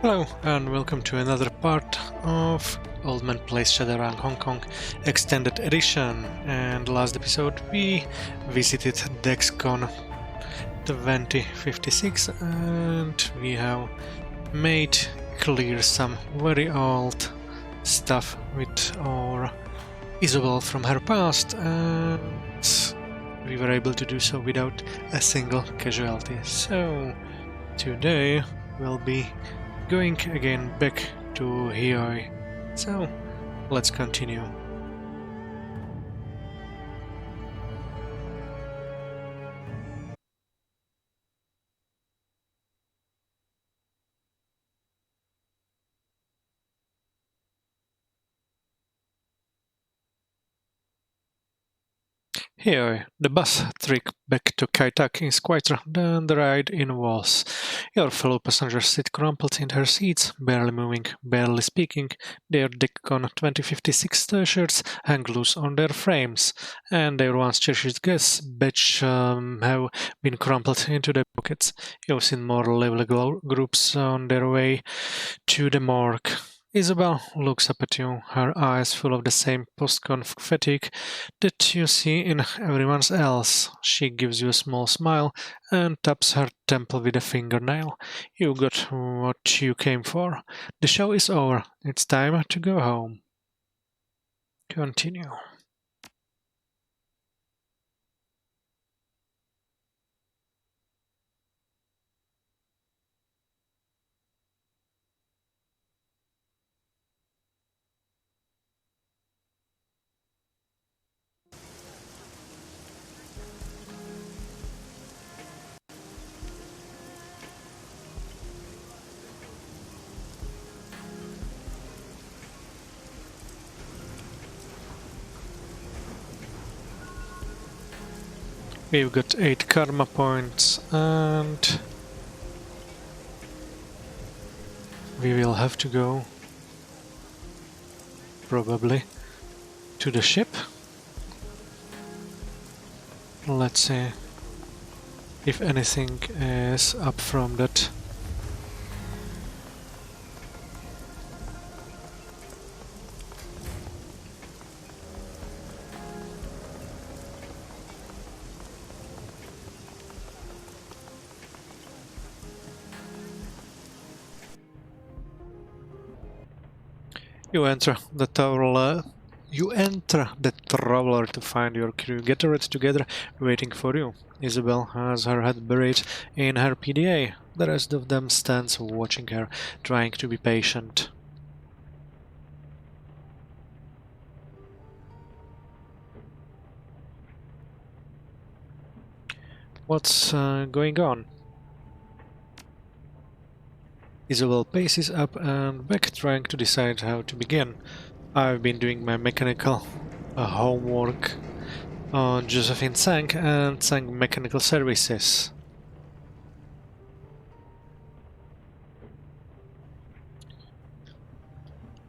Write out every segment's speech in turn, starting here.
Hello and welcome to another part of Old Man Plays Shadowrun Hong Kong Extended Edition. And last episode we visited DexCon 2056 and we have made clear some very old stuff with our Isabel from her past, and we were able to do so without a single casualty. So today we'll be going again back to Heoi. So let's continue. Here, the bus trip back to Kai Tak is quieter than the ride in was. Your fellow passengers sit crumpled in their seats, barely moving, barely speaking. Their DECCON 2056 t-shirts hang loose on their frames, and their once cherished guest badge have been crumpled into their pockets. You've seen more lively groups on their way to the morgue. Isabel looks up at you, her eyes full of the same post-con fatigue that you see in everyone else. She gives you a small smile and taps her temple with a fingernail. You got what you came for. The show is over. It's time to go home. Continue. We've got 8 karma points and we will have to go probably to the ship. Let's see if anything is up from that. You enter the traveler to find your crew gathered together, waiting for you. Isabel has her head buried in her PDA. The rest of them stands watching her, trying to be patient. What's going on? Isabel paces up and back, trying to decide how to begin. I've been doing my mechanical homework on Josephine Sang and Sang Mechanical Services.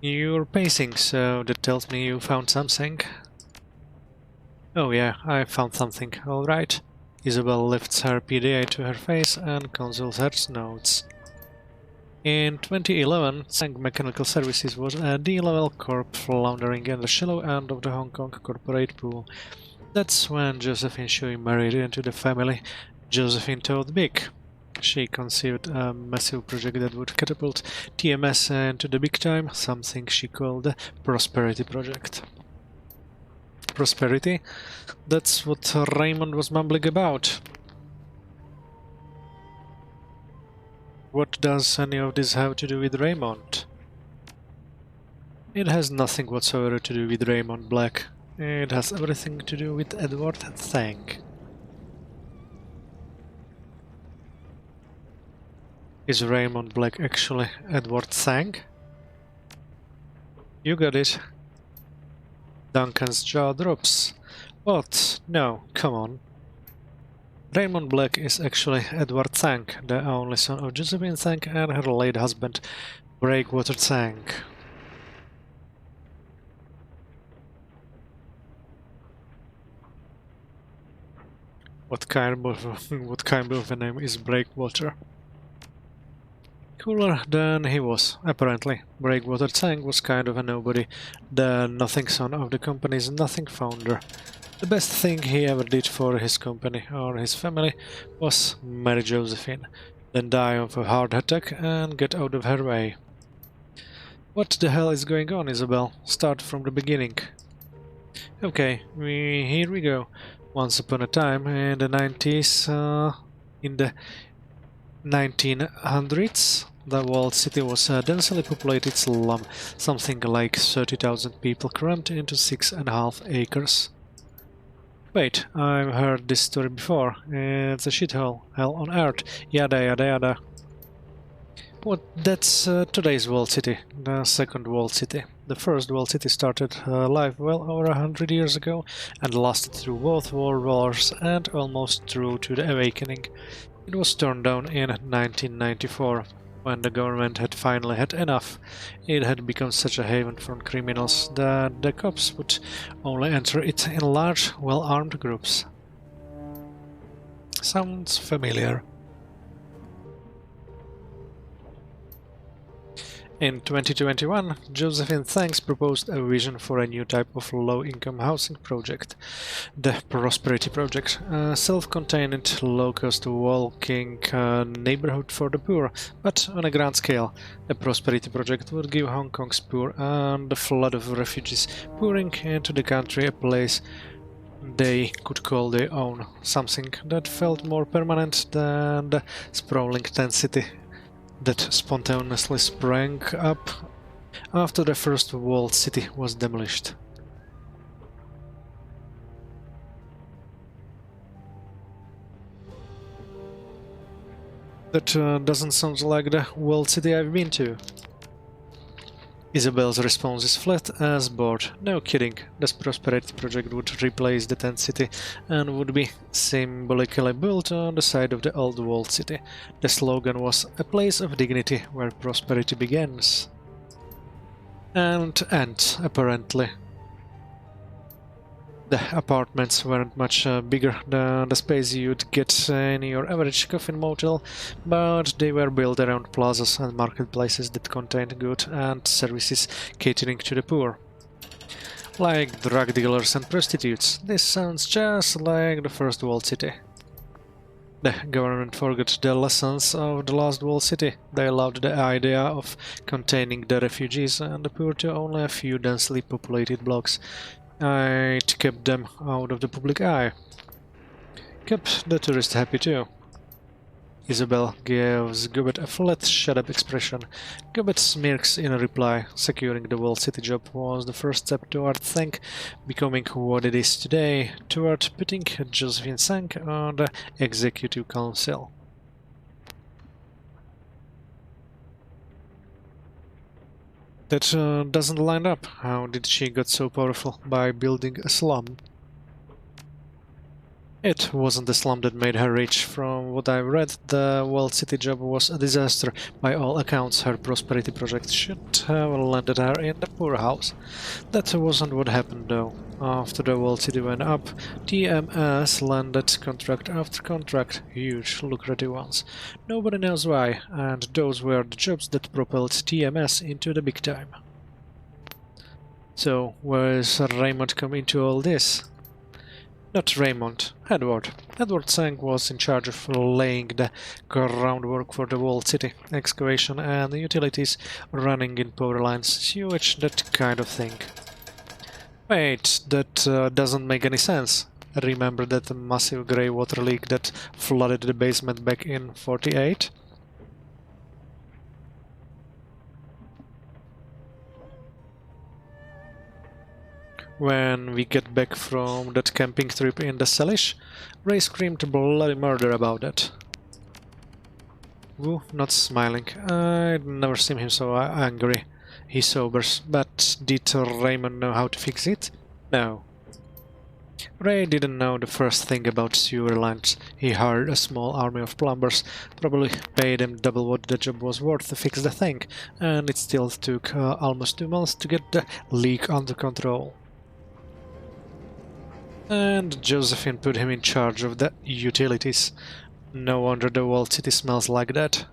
You're pacing, so that tells me you found something. Oh yeah, I found something, alright. Isabel lifts her PDA to her face and consults her notes. In 2011, Sang Mechanical Services was a D-level corp floundering in the shallow end of the Hong Kong corporate pool. That's when Josephine Shui married into the family. Josephine thought big. She conceived a massive project that would catapult TMS into the big time, something she called the Prosperity Project. Prosperity? That's what Raymond was mumbling about. What does any of this have to do with Raymond? It has nothing whatsoever to do with Raymond Black. It has everything to do with Edward Tsang. Is Raymond Black actually Edward Tsang? You got it. Duncan's jaw drops. What? No, come on. Raymond Black is actually Edward Tsang, the only son of Josephine Tsang and her late husband, Breakwater Tsang. What kind of a name is Breakwater? Cooler than he was, apparently. Breakwater Tank was kind of a nobody, the nothing son of the company's nothing founder. The best thing he ever did for his company or his family was marry Josephine, then die of a heart attack and get out of her way. What the hell is going on, Isabel? Start from the beginning. Okay, here we go. Once upon a time in the 90s, in the 1900s, the walled city was a densely populated slum, something like 30,000 people crammed into 6.5 acres. Wait, I've heard this story before. It's a shithole, hell on earth, yada yada yada. What? That's today's walled city, the second walled city. The first walled city started life well over 100 years ago and lasted through both world wars and almost through to the Awakening. It was torn down in 1994, when the government had finally had enough. It had become such a haven for criminals that the cops would only enter it in large, well-armed groups. Sounds familiar. In 2021, Josephine Thanks proposed a vision for a new type of low-income housing project, the Prosperity Project, a self-contained, low-cost walking neighborhood for the poor, but on a grand scale. The Prosperity Project would give Hong Kong's poor and the flood of refugees pouring into the country a place they could call their own, something that felt more permanent than the sprawling tent city that spontaneously sprang up after the first walled city was demolished. That doesn't sound like the walled city I've been to. Isabel's response is flat as board. No kidding, this Prosperity Project would replace the tent city and would be symbolically built on the side of the old walled city. The slogan was "A place of dignity where prosperity begins." And ends, apparently. The apartments weren't much bigger than the space you'd get in your average coffin motel, but they were built around plazas and marketplaces that contained goods and services catering to the poor. Like drug dealers and prostitutes. This sounds just like the first walled city. The government forgot the lessons of the last walled city. They allowed the idea of containing the refugees and the poor to only a few densely populated blocks. It kept them out of the public eye. Kept the tourists happy too. Isabel gives Gubbet a flat, shut-up expression. Gubbet smirks in reply. Securing the walled city job was the first step toward Thank becoming what it is today, toward putting Josephine Thank on the executive council. That doesn't line up. How did she get so powerful? By building a slum? It wasn't the slum that made her rich. From what I've read, the walled city job was a disaster. By all accounts, her Prosperity Project should have landed her in the poorhouse. That wasn't what happened, though. After the walled city went up, TMS landed contract after contract, huge, lucrative ones. Nobody knows why, and those were the jobs that propelled TMS into the big time. So, where's Raymond come into all this? Not Raymond, Edward. Edward Tsang was in charge of laying the groundwork for the walled city, excavation and utilities, running in power lines, sewage, that kind of thing. Wait, that doesn't make any sense. Remember that massive grey water leak that flooded the basement back in '48? When we get back from that camping trip in the Salish, Ray screamed bloody murder about it. Wu not smiling. I'd never seen him so angry. He sobers. But did Raymond know how to fix it? No. Ray didn't know the first thing about sewer lines. He hired a small army of plumbers, probably paid them double what the job was worth to fix the thing, and it still took almost 2 months to get the leak under control. And Josephine put him in charge of the utilities. No wonder the walled city smells like that.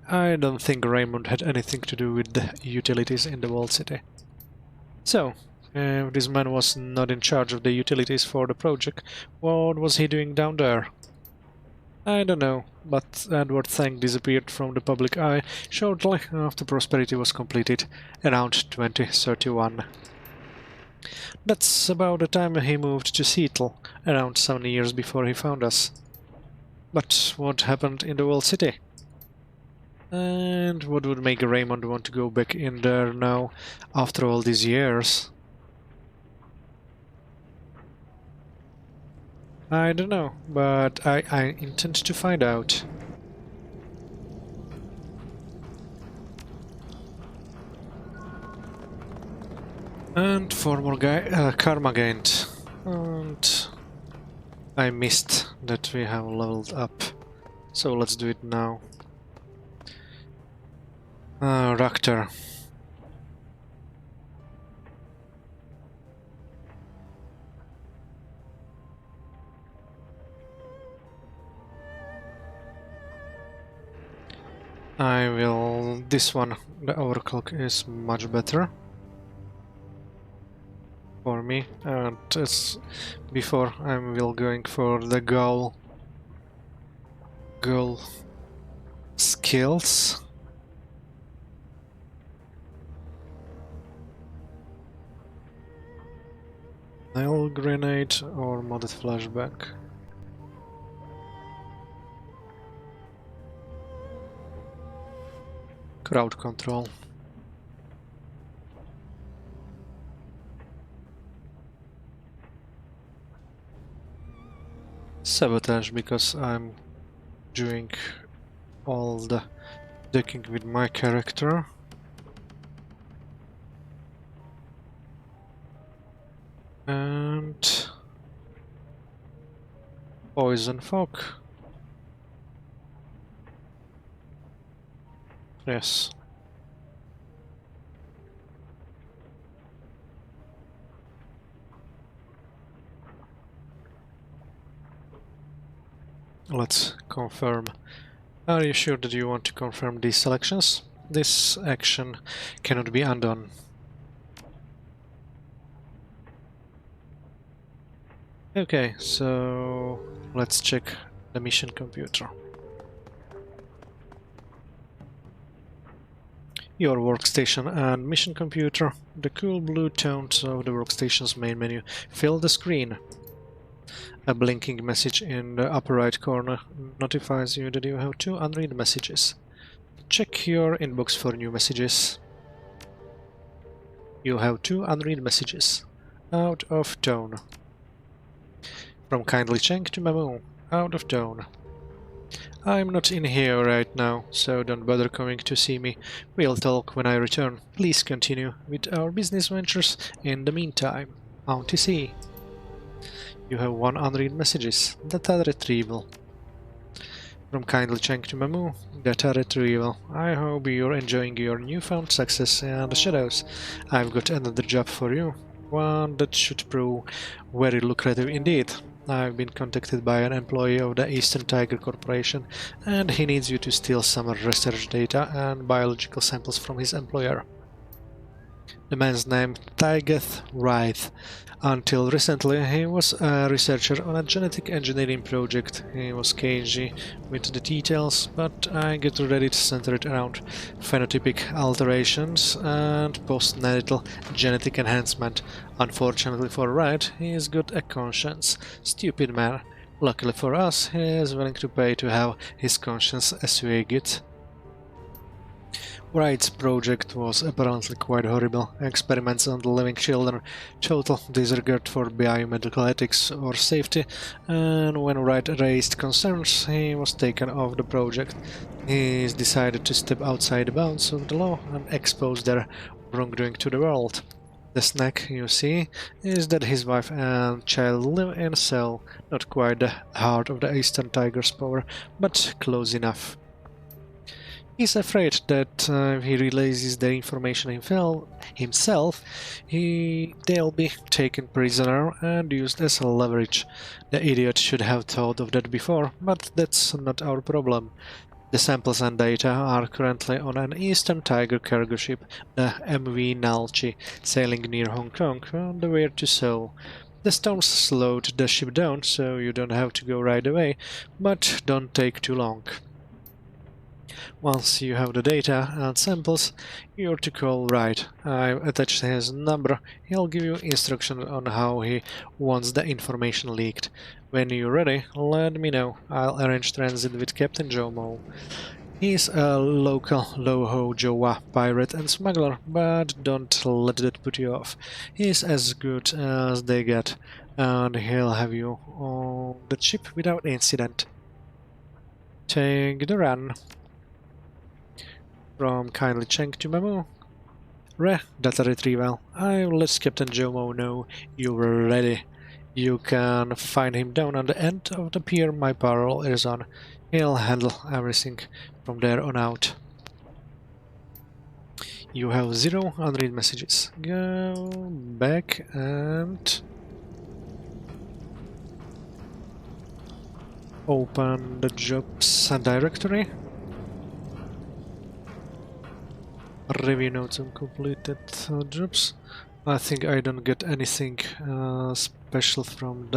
I don't think Raymond had anything to do with the utilities in the walled city. So, if this man was not in charge of the utilities for the project, what was he doing down there? I don't know, but Edward Thank disappeared from the public eye shortly after Prosperity was completed, around 2031. That's about the time he moved to Seattle, around 7 years before he found us. But what happened in the walled city? And what would make Raymond want to go back in there now, after all these years? I don't know, but I intend to find out. And 4 more karma gained. And I missed that we have leveled up. So let's do it now. Raktar. I will... this one, the overclock is much better for me, and as before I will going for the goal skills. Nail grenade or modded flashback. Crowd control. Sabotage, because I'm doing all the decking with my character. And poison fog. Yes. Let's confirm. Are you sure that you want to confirm these selections? This action cannot be undone. Okay, so let's check the mission computer. Your workstation and mission computer. The cool blue tones of the workstation's main menu fill the screen. A blinking message in the upper right corner notifies you that you have 2 unread messages. Check your inbox for new messages. You have 2 unread messages. Out of tone. From Kindly Cheng to Mamu. Out of tone. I'm not in here right now, so don't bother coming to see me. We'll talk when I return. Please continue with our business ventures in the meantime. On to see. You have 1 unread messages. Data retrieval. From Kindly Cheng to Mamu. Data retrieval. I hope you're enjoying your newfound success in the shadows. I've got another job for you. One that should prove very lucrative indeed. I've been contacted by an employee of the Eastern Tiger Corporation, and he needs you to steal some research data and biological samples from his employer. The man's name Tigeth Wright. Until recently, he was a researcher on a genetic engineering project. He was cagey with the details, but I get ready to center it around phenotypic alterations and postnatal genetic enhancement. Unfortunately for Wright, he is got a conscience. Stupid man. Luckily for us, he is willing to pay to have his conscience assuaged. Wright's project was apparently quite horrible. Experiments on the living children, total disregard for biomedical ethics or safety, and when Wright raised concerns, he was taken off the project. He's decided to step outside the bounds of the law and expose their wrongdoing to the world. The snack, you see, is that his wife and child live in a cell, not quite the heart of the Eastern Tiger's power, but close enough. He's afraid that if he releases the information himself, they'll be taken prisoner and used as leverage. The idiot should have thought of that before, but that's not our problem. The samples and data are currently on an Eastern Tiger cargo ship, the MV Nalchi, sailing near Hong Kong on the way to Seoul. The storms slowed the ship down, so you don't have to go right away, but don't take too long. Once you have the data and samples, you're to call Wright. I've attached his number. He'll give you instructions on how he wants the information leaked. When you're ready, let me know. I'll arrange transit with Captain Jomo. He's a local Loho Jowa pirate and smuggler, but don't let that put you off. He's as good as they get, and he'll have you on the ship without incident. Take the run. From Kindly Cheng to Mamu. Data retrieval. I'll let Captain Jomo know you're ready. You can find him down on the end of the pier my parole is on. He'll handle everything from there on out. You have 0 unread messages. Go back and open the jobs directory. Review notes on completed jobs. I think I don't get anything special from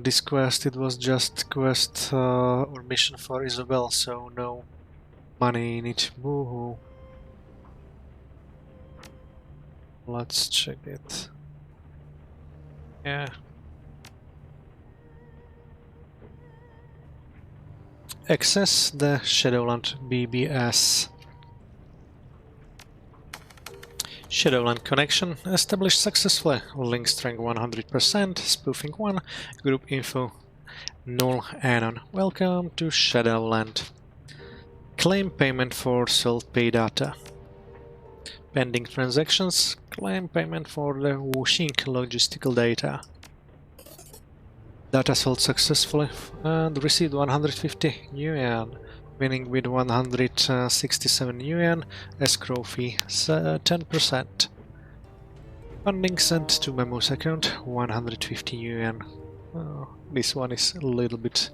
this quest. It was just quest or mission for Isabel, so no money in it. Woohoo. Let's check it. Yeah. Access the Shadowrun BBS. Shadowrun connection established successfully. Link strength 100%, spoofing 1, group info null anon. Welcome to Shadowland. Claim payment for sold pay data. Pending transactions. Claim payment for the Wuxing logistical data. Data sold successfully and received 150 yuan, winning with 167 yuan, escrow fee 10%. Funding sent to Memo's account 150 yuan. Oh, this one is a little bit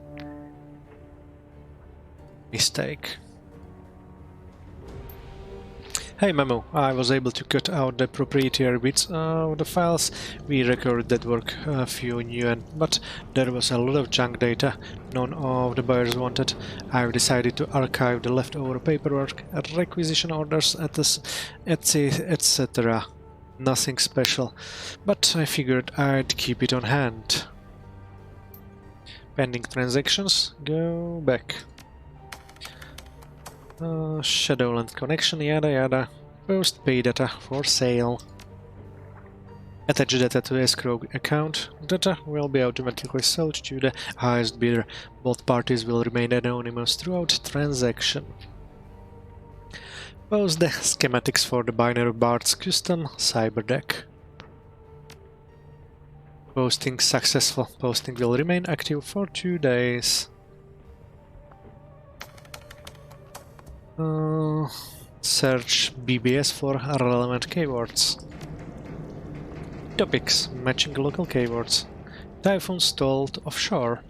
mistake. Hey Memo, I was able to cut out the proprietary bits of the files we recorded that were a few yuan, but there was a lot of junk data none of the buyers wanted. I've decided to archive the leftover paperwork, requisition orders, etc. Nothing special, but I figured I'd keep it on hand. Pending transactions, go back. Shadowland connection, yada yada. Post pay data for sale. Attach data to escrow account. Data will be automatically sold to the highest bidder. Both parties will remain anonymous throughout transaction. Post the schematics for the binary Bart's custom cyber deck. Posting successful. Posting will remain active for 2 days. Search BBS for relevant keywords. Topics: matching local keywords. Typhoon stalled offshore.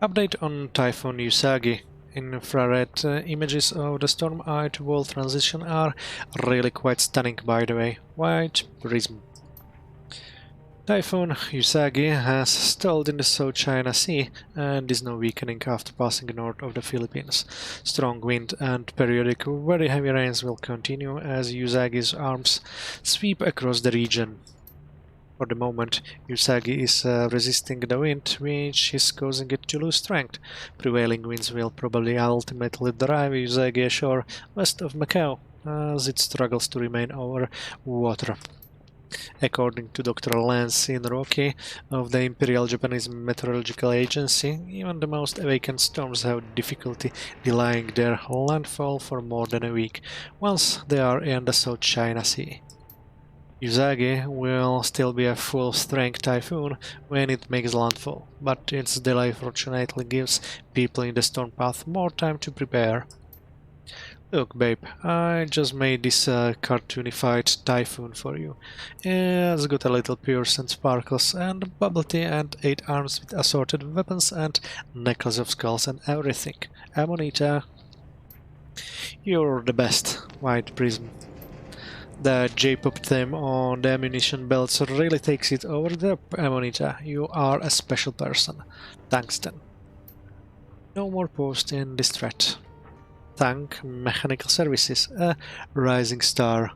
Update on Typhoon Usagi. Infrared images of the storm eye to wall transition are really quite stunning, by the way. White prism. Typhoon Usagi has stalled in the South China Sea and is now weakening after passing north of the Philippines. Strong wind and periodic very heavy rains will continue as Usagi's arms sweep across the region. For the moment, Usagi is resisting the wind, which is causing it to lose strength. Prevailing winds will probably ultimately drive Usagi ashore west of Macau, as it struggles to remain over water. According to Dr. Lance Inroki of the Imperial Japanese Meteorological Agency, even the most awakened storms have difficulty delaying their landfall for more than a week, once they are in the South China Sea. Usagi will still be a full-strength typhoon when it makes landfall, but its delay fortunately gives people in the storm path more time to prepare. Look, babe, I just made this cartoonified typhoon for you. It's got a little pures and sparkles and bubble tea and 8 arms with assorted weapons and necklace of skulls and everything. Amonita, you're the best, White Prism. The J-pop theme on the ammunition belts really takes it over the top, Amonita. You are a special person. Thanks then. No more post in this threat. Tank Mechanical Services, a rising star.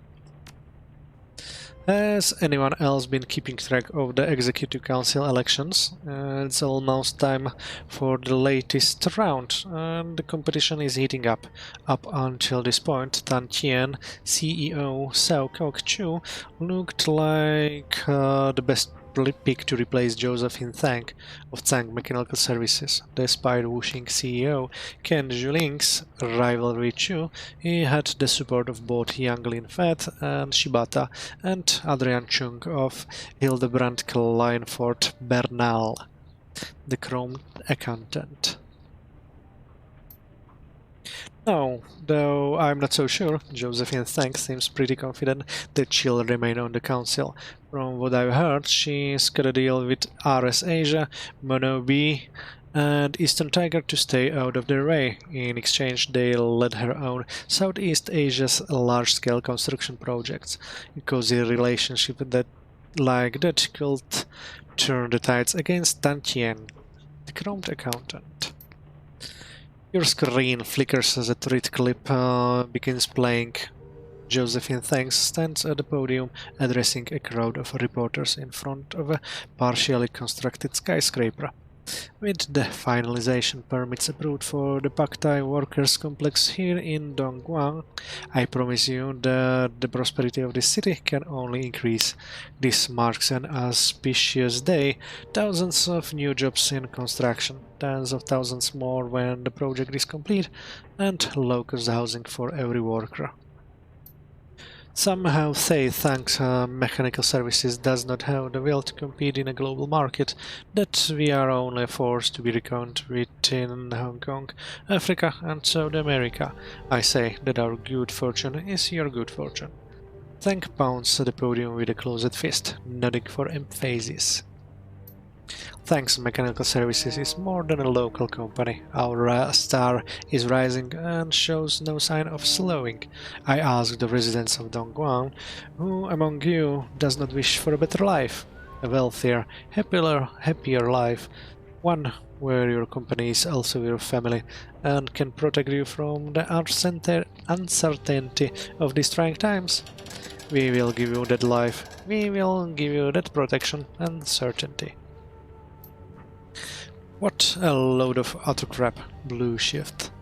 Has anyone else been keeping track of the Executive Council elections? It's almost time for the latest round, and the competition is heating up. Up until this point, Tan Tien, CEO Sao Kok Chu, looked like the best pick to replace Josephine Tang of Tang Mechanical Services. Despite Wuxing CEO Ken Juling's rivalry Chu, he had the support of both Yang Lin Fat and Shibata and Adrian Chung of Hildebrand Kleinfort Bernal, the Chrome accountant. No, though I'm not so sure. Josephine Tang seems pretty confident that she'll remain on the council. From what I've heard, she's got a deal with RS Asia, Mono B, and Eastern Tiger to stay out of their way. In exchange, they'll let her own Southeast Asia's large-scale construction projects. A cozy relationship like that could turn the tides against Tan Tien, the chromed accountant. Your screen flickers as a thread clip begins playing. Josephine Thanks stands at the podium addressing a crowd of reporters in front of a partially constructed skyscraper. With the finalization permits approved for the Paktai Workers Complex here in Dongguan, I promise you that the prosperity of this city can only increase. This marks an auspicious day, thousands of new jobs in construction, tens of thousands more when the project is complete, and low-cost housing for every worker. Somehow say thanks Mechanical Services does not have the will to compete in a global market, that we are only forced to be reckoned with in Hong Kong, Africa and South America. I say that our good fortune is your good fortune. Thank pounds at the podium with a closed fist, nodding for emphasis. Thanks Mechanical Services is more than a local company. Our star is rising and shows no sign of slowing. I ask the residents of Dongguan, who among you does not wish for a better life? A wealthier, happier life, one where your company is also your family and can protect you from the uncertainty of these trying times? We will give you that life, we will give you that protection and certainty. What a load of utter crap, Blue Shift.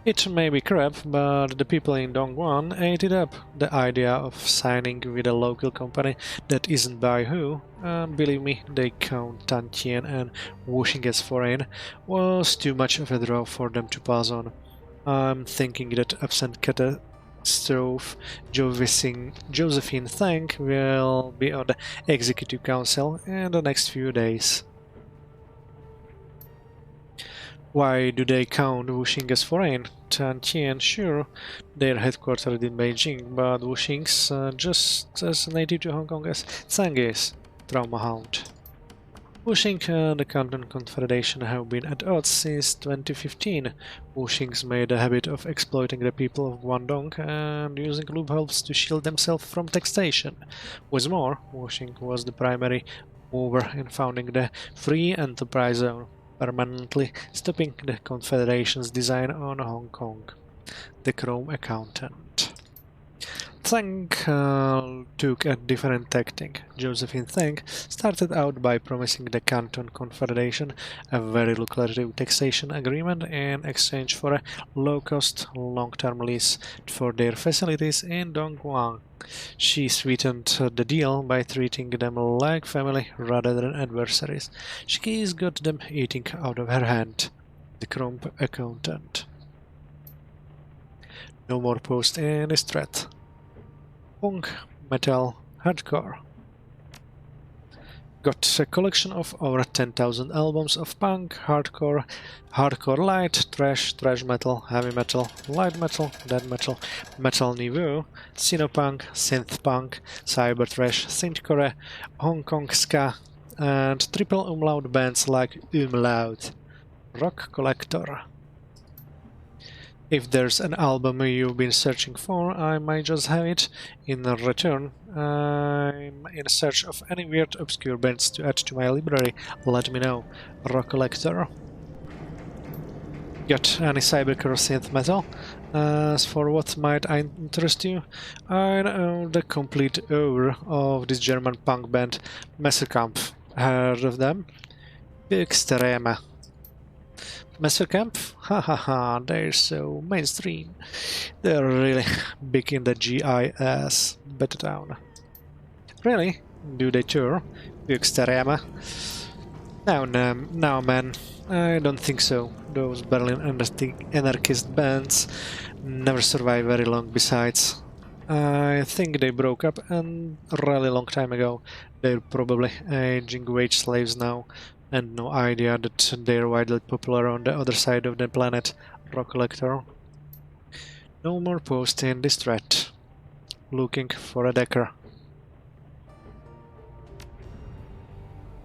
It may be crap, but the people in Dongguan ate it up. The idea of signing with a local company that isn't by who, believe me, they count Tan Tien and Wuxing as foreign, was too much of a draw for them to pass on. I'm thinking that absent catastrophe, Josephine Tang will be on the Executive Council in the next few days. Why do they count Wuxing as foreign? Tan Tien, sure, they're headquartered in Beijing, but Wuxing's just as native to Hong Kong as Tsang is. Trauma Hound. Wuxing and the Canton Confederation have been at odds since 2015. Wuxing's made a habit of exploiting the people of Guangdong and using loopholes to shield themselves from taxation. What's more, Wuxing was the primary mover in founding the Free Enterprise Zone, permanently stopping the Confederation's design on Hong Kong. The Chrome Accountant. Tsang took a different tactic. Josephine Tsang started out by promising the Canton Confederation a very lucrative taxation agreement in exchange for a low-cost, long-term lease for their facilities in Dongguan. She sweetened the deal by treating them like family rather than adversaries. She's got them eating out of her hand. The Chrome Accountant. No more post in this Punk, metal, hardcore. got a collection of over 10,000 albums of punk, hardcore, hardcore light, thrash, thrash metal, heavy metal, light metal, death metal, metal nouveau, cinepunk, synth punk, cyber thrash, synthcore, Hong Kong ska, and triple umlaut bands like Umlaut. Rock collector. If there's an album you've been searching for, I might just have it. In return, I'm in search of any weird obscure bands to add to my library. Let me know. Rock collector. Got any cybercore synth metal? As for what might interest you, I know the complete over of this German punk band Messerkampf. Heard of them? Extreme. Messerkampf? Hahaha, they're so mainstream. They're really big in the GIS beta town. Really? Do they tour? Extreme? No, man. I don't think so. Those Berlin anarchist bands never survive very long besides. I think they broke up a really long time ago. They're probably aging wage slaves now. And no idea that they're widely popular on the other side of the planet. Rock collector. No more post in this thread. Looking for a decker.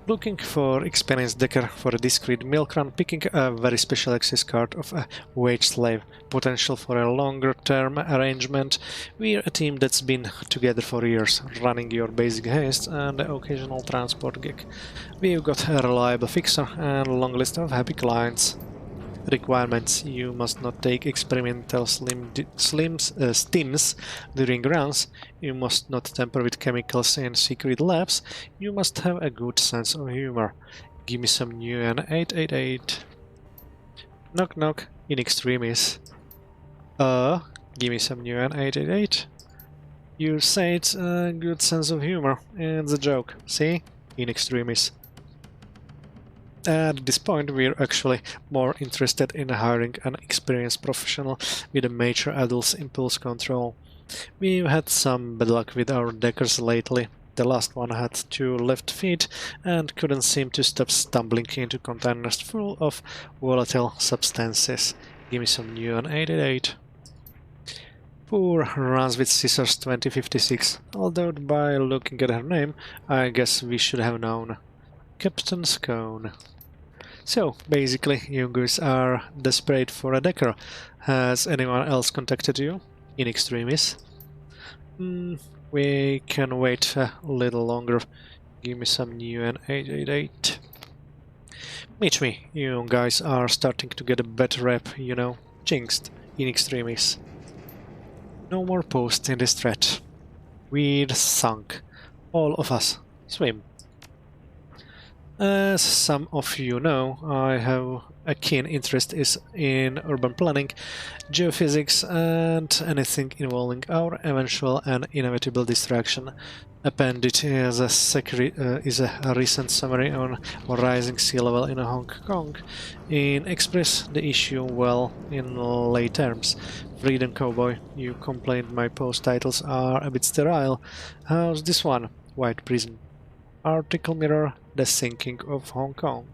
Looking for experienced decker for a discreet milk run, picking a very special access card of a wage slave. Potential for a longer term arrangement. We're a team that's been together for years, running your basic haste and the occasional transport gig. We've got a reliable fixer and a long list of happy clients. Requirements: you must not take experimental stims during runs, you must not tamper with chemicals in secret labs, you must have a good sense of humor. Give me some new and 888. Knock knock, in extremis. Give me some new and 888. You say it's a good sense of humor, and the joke, see? In extremis. At this point, we're actually more interested in hiring an experienced professional with a major adult's impulse control. We've had some bad luck with our deckers lately. The last one had 2 left feet and couldn't seem to stop stumbling into containers full of volatile substances. Give me some new on 888. Poor runs with Scissors 2056, although by looking at her name, I guess we should have known. Captain Scone. So, basically, you guys are desperate for a decker. Has anyone else contacted you? In extremis? We can wait a little longer. Give me some new and 888. Meet me. You guys are starting to get a better rep, you know. Jinxed. In extremis. No more posts in this thread. We're sunk. All of us. Swim. As some of you know, I have a keen interest in urban planning, geophysics, and anything involving our eventual and inevitable destruction. Appended is a recent summary on rising sea level in Hong Kong. In express the issue well in lay terms. Freedom Cowboy, you complained my post titles are a bit sterile. How's this one? White Prison. Article Mirror, The Sinking of Hong Kong.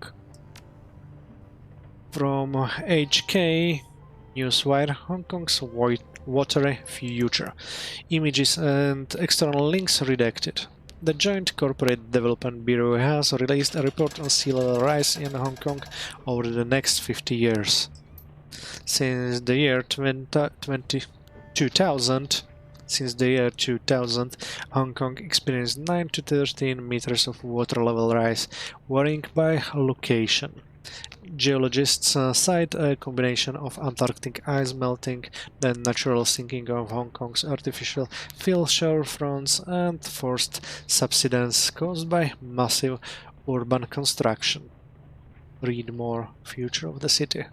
From HK Newswire, Hong Kong's watery future. Images and external links redacted. The Joint Corporate Development Bureau has released a report on sea level rise in Hong Kong over the next 50 years. Since the year 2000, Hong Kong experienced 9 to 13 meters of water level rise, varying by location. Geologists cite a combination of Antarctic ice melting, the natural sinking of Hong Kong's artificial fill shore fronts, and forced subsidence caused by massive urban construction. Read more. Future of the city.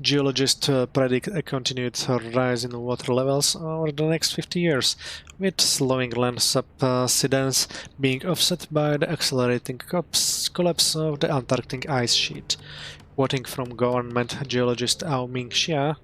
Geologists predict a continued rise in water levels over the next 50 years, with slowing land subsidence being offset by the accelerating collapse of the Antarctic ice sheet. Quoting from government geologist Ao Ming Xia,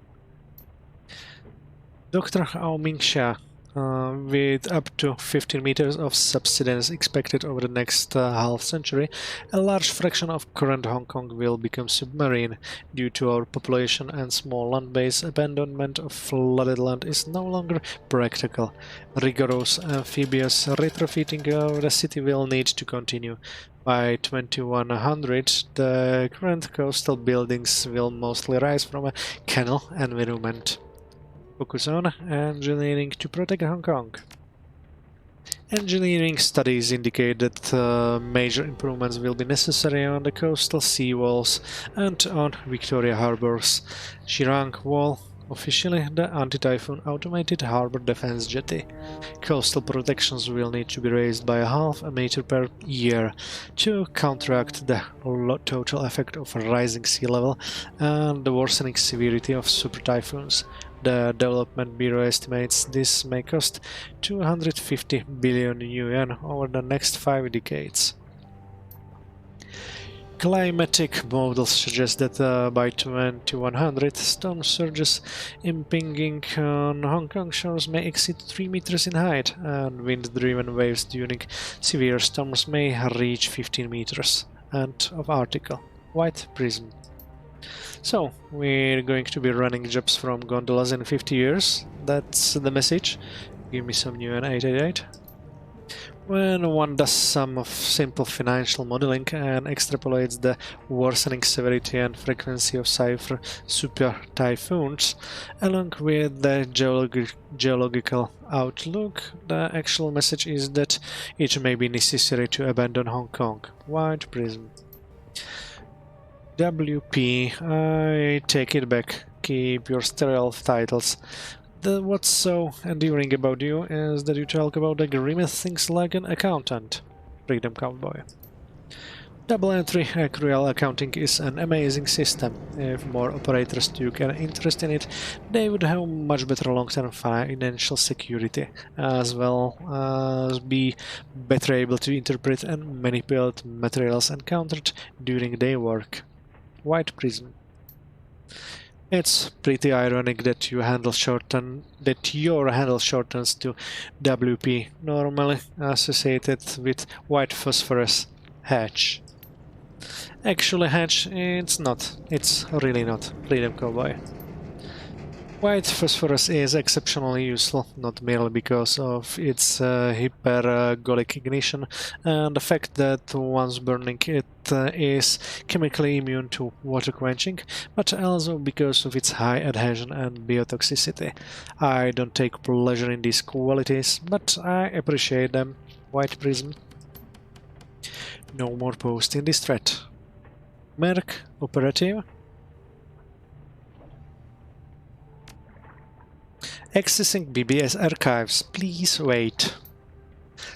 Dr. Ao Ming Xia, with up to 15 meters of subsidence expected over the next half century, a large fraction of current Hong Kong will become submarine. Due to our population and small land base, abandonment of flooded land is no longer practical. Rigorous amphibious retrofitting of the city will need to continue. By 2100, the current coastal buildings will mostly rise from a canal environment. Focus on engineering to protect Hong Kong. Engineering studies indicate that major improvements will be necessary on the coastal seawalls and on Victoria Harbour's Shirang Wall, officially the anti-typhoon automated harbour defence jetty. Coastal protections will need to be raised by half a meter per year to counteract the total effect of a rising sea level and the worsening severity of super typhoons. The Development Bureau estimates this may cost 250 billion yuan over the next 5 decades. Climatic models suggest that by 2100, storm surges impinging on Hong Kong shores may exceed 3 meters in height, and wind-driven waves during severe storms may reach 15 meters. End of article. White Prism. So, we're going to be running jobs from gondolas in 50 years. That's the message. Give me some new N888. When one does some simple financial modeling and extrapolates the worsening severity and frequency of super typhoons, along with the geological outlook, the actual message is that it may be necessary to abandon Hong Kong. White Prism. WP, I take it back. Keep your sterile titles. What's so endearing about you is that you talk about the grimmest things like an accountant. Freedom Cowboy. Double entry accrual accounting is an amazing system. If more operators took an interest in it, they would have much better long-term financial security, as well as be better able to interpret and manipulate materials encountered during their work. White Prism. It's pretty ironic that your handle shortens to WP, normally associated with white phosphorus hatch. Actually, hatch, it's not. It's really not. Freedom Cowboy. White phosphorus is exceptionally useful, not merely because of its hypergolic ignition and the fact that once burning it is chemically immune to water quenching, but also because of its high adhesion and biotoxicity. I don't take pleasure in these qualities, but I appreciate them. White Prism. No more post in this thread. Merc operative. Accessing BBS archives, please wait.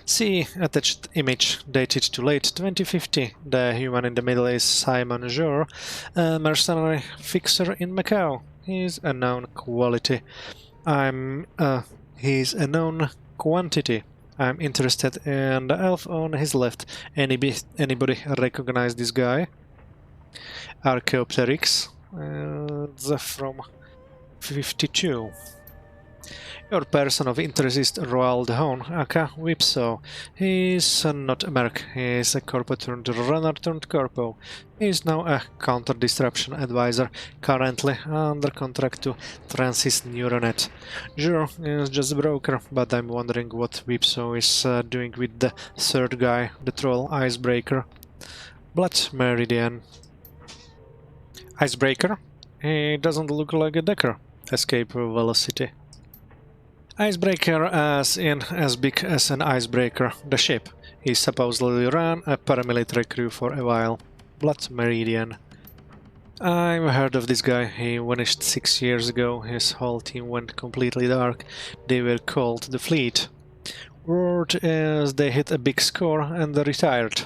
See attached image dated to late 2050. The human in the middle is Simon Jour, a mercenary fixer in Macau. He's a known quality. He's a known quantity. I'm interested in the elf on his left. Anybody recognize this guy? Archaeopteryx. From 52. Your person of interest is Roald Dahl, aka Whipsaw. He's not a merc, he's a corpo turned runner turned corpo. He's now a counter-disruption advisor, currently under contract to Francis Neuronet. Sure, is just a broker, but I'm wondering what Whipsaw is doing with the third guy, the troll Icebreaker. Blood Meridian. Icebreaker? He doesn't look like a decker. Escape velocity. Icebreaker as in as big as an icebreaker, the ship. He supposedly ran a paramilitary crew for a while. Blood Meridian. I've heard of this guy. He vanished 6 years ago. His whole team went completely dark. They were called the Fleet. Word is they hit a big score and they retired.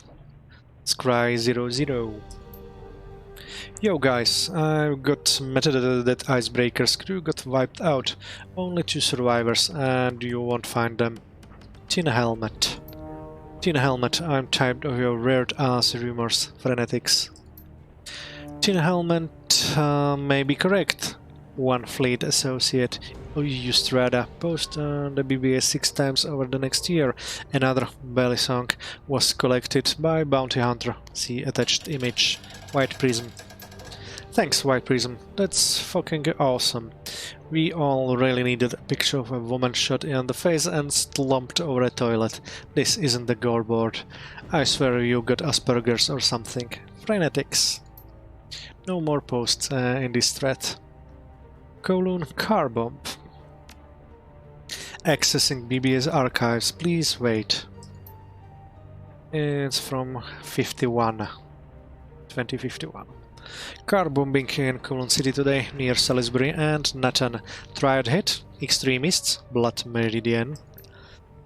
Scry 00. Yo guys, I've got metadata that Icebreaker's crew got wiped out. Only 2 survivors, and you won't find them. Tin Helmet. Tin Helmet, I'm tired of your weird-ass rumors, Frenetics. Tin Helmet may be correct. One fleet associate you Strada, post on the BBA 6 times over the next year. Another belly song was collected by Bounty Hunter. See attached image. White Prism. Thanks, White Prism. That's fucking awesome. We all really needed a picture of a woman shot in the face and slumped over a toilet. This isn't the gore board. I swear you got Asperger's or something. Frenetics. No more posts in this thread. Kowloon car bomb. Accessing BBS archives, please wait. It's from 2051. Car bombing in Kowloon City today, near Salisbury and Nathan. Triad hit, extremists, Blood Meridian.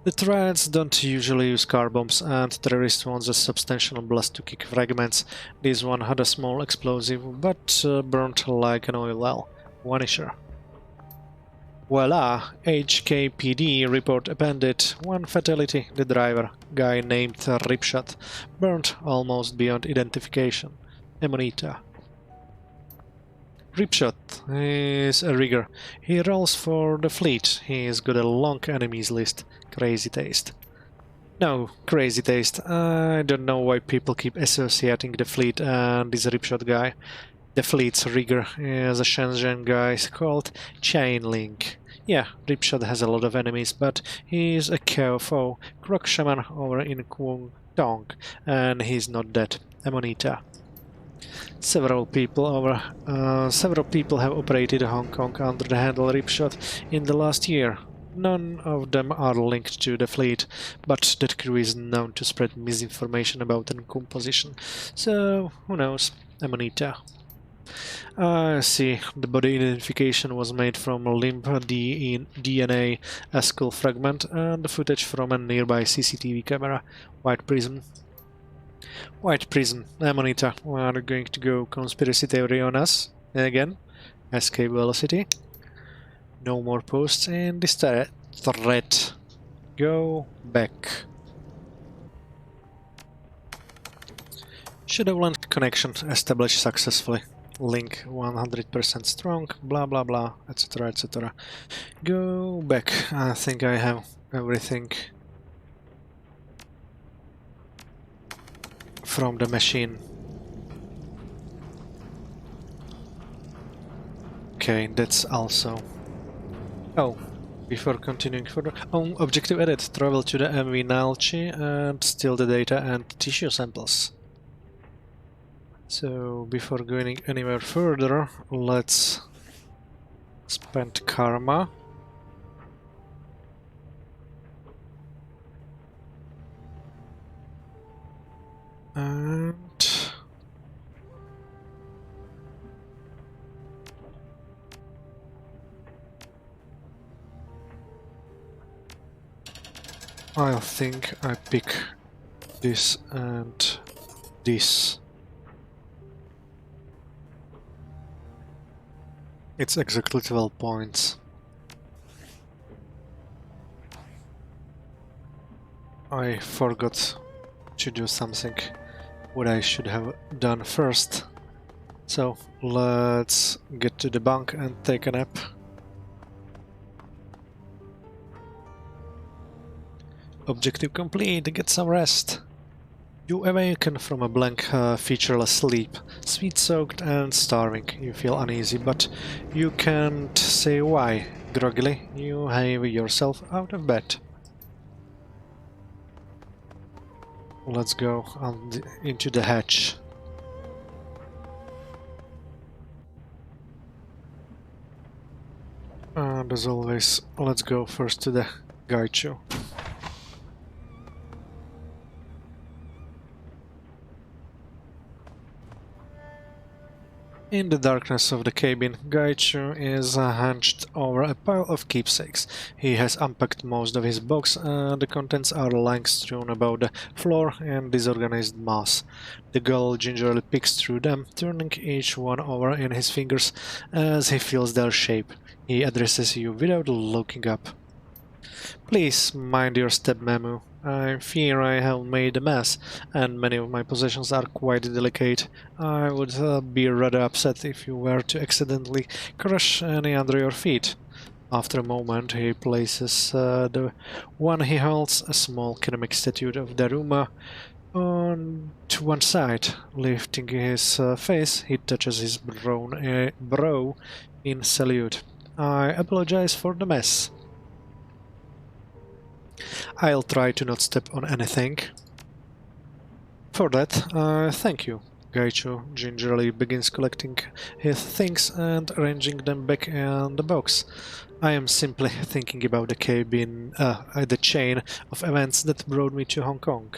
The Triads don't usually use car bombs, and terrorist wants a substantial blast to kick fragments. This one had a small explosive, but burnt like an oil well. Vanisher. Voila! HKPD report appended. One fatality, the driver, guy named Ripshot, burnt almost beyond identification. Amonita. Ripshot is a rigger. He rolls for the fleet. He's got a long enemies list. Crazy taste. No, crazy taste. I don't know why people keep associating the fleet and this Ripshot guy. The fleet's rigger is a Shenzhen guy called Chainlink. Yeah, Ripshot has a lot of enemies, but he's a KFO, Croc Shaman over in Kwung Tong, and he's not dead. Amonita. Several people have operated Hong Kong under the handle Ripshot in the last year. None of them are linked to the fleet, but that crew is known to spread misinformation about the composition. So, who knows? Amonita. I see. The body identification was made from limb DNA, a skull fragment, and the footage from a nearby CCTV camera. White Prism. White Prism. Amonita, we are going to go conspiracy theory on us. Again. Escape velocity. No more posts in this thread. Go back. Shadowrun connection established successfully. Link 100% strong, blah blah blah, etc. etc. Go back. I think I have everything from the machine. Okay, that's also... Oh, before continuing further... Oh, objective edit. Travel to the MV Nalchi and steal the data and tissue samples. So, before going anywhere further, let's spend karma. And... I think I pick this and this. It's exactly 12 points. I forgot to do something what I should have done first. So let's get to the bunk and take a nap. Objective complete, get some rest. You awaken from a blank, featureless sleep, sweat-soaked and starving. You feel uneasy, but you can't say why. Groggily, you heave yourself out of bed. Let's go into the hatch. And as always, let's go first to the Gaichu. In the darkness of the cabin, Gaichu is hunched over a pile of keepsakes. He has unpacked most of his box, and the contents are lying strewn about the floor in disorganized mass. The girl gingerly picks through them, turning each one over in his fingers as he feels their shape. He addresses you without looking up. Please mind your step, Mamu. I fear I have made a mess, and many of my possessions are quite delicate. I would be rather upset if you were to accidentally crush any under your feet. After a moment, he places the one he holds, a small ceramic statue of Daruma, on to one side. Lifting his face, he touches his brow in salute. I apologize for the mess. I'll try to not step on anything. For that, thank you. Gaichu gingerly begins collecting his things and arranging them back in the box. I am simply thinking about the chain of events that brought me to Hong Kong.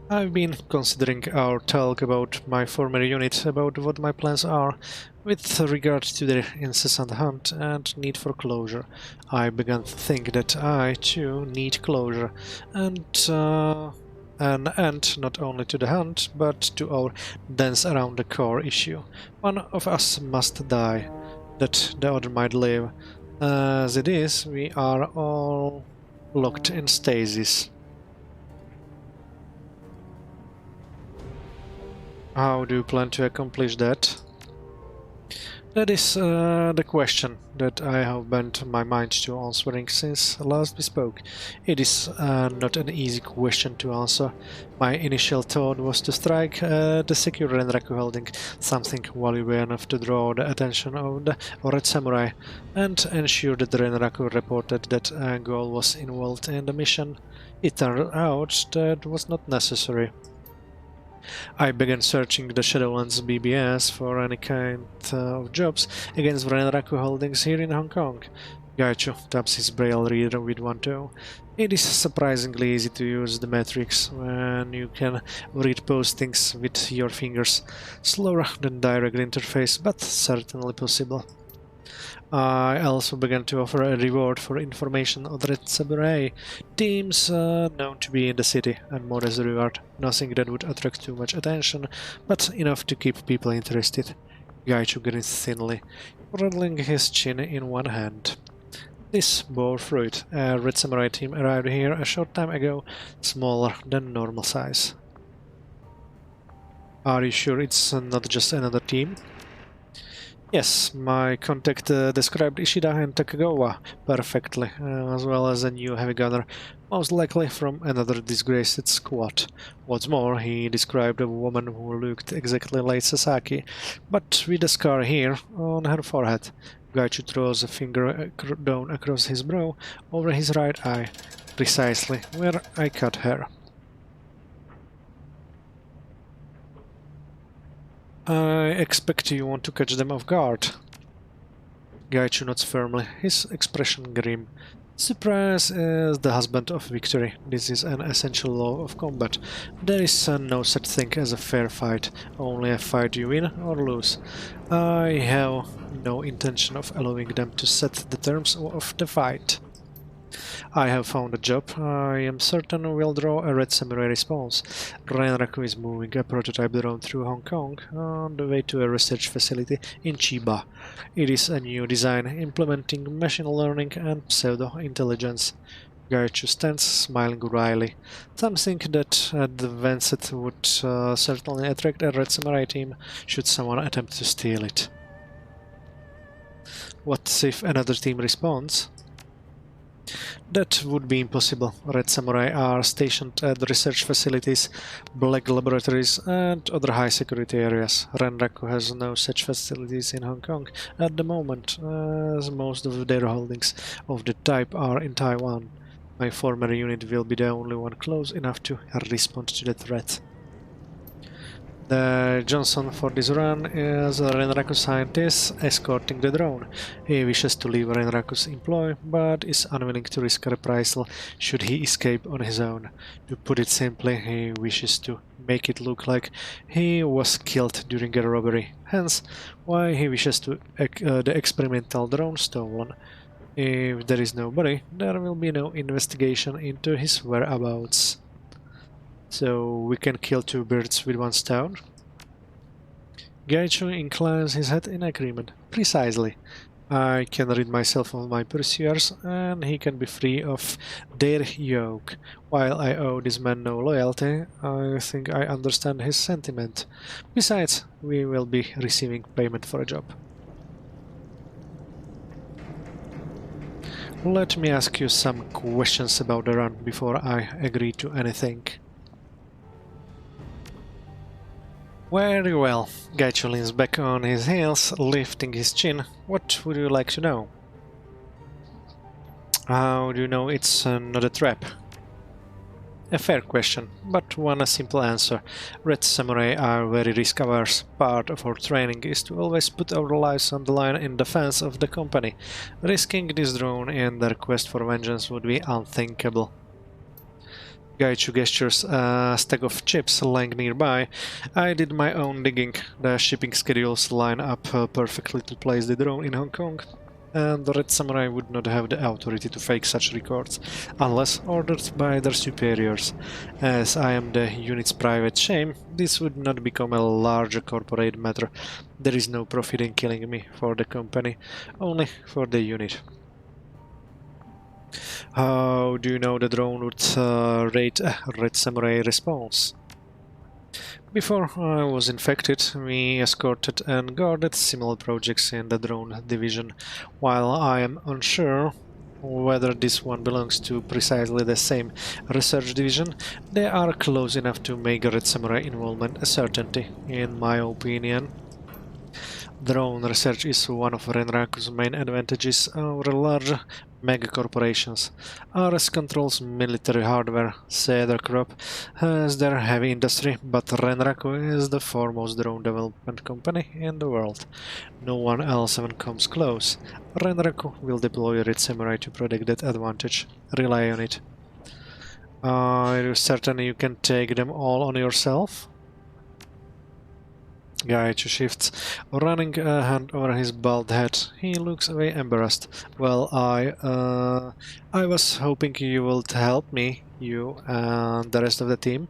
I've been considering our talk about my former unit, about what my plans are with regard to their incessant hunt and need for closure. I began to think that I, too, need closure, and an end not only to the hunt, but to our dance around the core issue. One of us must die, that the other might live. As it is, we are all locked in stasis. How do you plan to accomplish that? That is the question that I have bent my mind to answering since last we spoke. It is not an easy question to answer. My initial thought was to strike the secure Renraku holding, something valuable enough to draw the attention of the Red Samurai, and ensure that the Renraku reported that a Ghoul was involved in the mission. It turned out that was not necessary. I began searching the Shadowrun's BBS for any kind of jobs against Renraku holdings here in Hong Kong. Gaichu taps his braille reader with one toe. It is surprisingly easy to use the metrics when you can read postings with your fingers. Slower than direct interface, but certainly possible. I also began to offer a reward for information on the Red Samurai teams known to be in the city, and modest reward. Nothing that would attract too much attention, but enough to keep people interested. Gaichu grins thinly, rattling his chin in one hand. This bore fruit. A Red Samurai team arrived here a short time ago, smaller than normal size. Are you sure it's not just another team? Yes, my contact described Ishida and Takagawa perfectly, as well as a new heavy gunner, most likely from another disgraced squad. What's more, he described a woman who looked exactly like Sasaki, but with a scar here on her forehead. Gaichu throws a finger down across his brow over his right eye, precisely where I cut her. I expect you want to catch them off guard. Gaichu nods firmly, his expression grim. Surprise is the husband of victory. This is an essential law of combat. There is no such thing as a fair fight, only a fight you win or lose. I have no intention of allowing them to set the terms of the fight. I have found a job I am certain will draw a Red Samurai response. Renraku is moving a prototype drone through Hong Kong on the way to a research facility in Chiba. It is a new design implementing machine learning and pseudo-intelligence. Gaichu stands smiling wryly, something that advanced would certainly attract a Red Samurai team should someone attempt to steal it. What if another team responds? That would be impossible. Red Samurai are stationed at the research facilities, black laboratories and other high security areas. Renraku has no such facilities in Hong Kong at the moment, as most of their holdings of the type are in Taiwan. My former unit will be the only one close enough to respond to the threat. The Johnson for this run is a Renraku scientist escorting the drone. He wishes to leave Renraku's employ, but is unwilling to risk reprisal should he escape on his own. To put it simply, he wishes to make it look like he was killed during a robbery, hence why he wishes to the experimental drone stolen. If there is nobody, there will be no investigation into his whereabouts. So we can kill two birds with one stone? Gaichu inclines his head in agreement. Precisely. I can rid myself of my pursuers, and he can be free of their yoke. While I owe this man no loyalty, I think I understand his sentiment. Besides, we will be receiving payment for a job. Let me ask you some questions about the run before I agree to anything. Very well. Gaichu leans back on his heels, lifting his chin. What would you like to know? How do you know it's not a trap? A fair question, but one simple answer. Red Samurai are very risk-averse. Part of our training is to always put our lives on the line in defense of the company. Risking this drone in their quest for vengeance would be unthinkable. Gaichu gestures a stack of chips lying nearby. I did my own digging. The shipping schedules line up perfectly to place the drone in Hong Kong, and the Red Samurai would not have the authority to fake such records, unless ordered by their superiors. As I am the unit's private shame, this would not become a larger corporate matter. There is no profit in killing me for the company, only for the unit. How do you know the drone would rate a Red Samurai response? Before I was infected, we escorted and guarded similar projects in the drone division. While I am unsure whether this one belongs to precisely the same research division, they are close enough to make Red Samurai involvement a certainty, in my opinion. Drone research is one of Renraku's main advantages over large megacorporations. RS controls military hardware, Cedar has their heavy industry, but Renraku is the foremost drone development company in the world. No one else even comes close. Renraku will deploy Red Samurai to protect that advantage. Rely on it. Are you certain you can take them all on yourself? Gaichu shifts, running a hand over his bald head. He looks away embarrassed. Well, I was hoping you would help me, you and the rest of the team.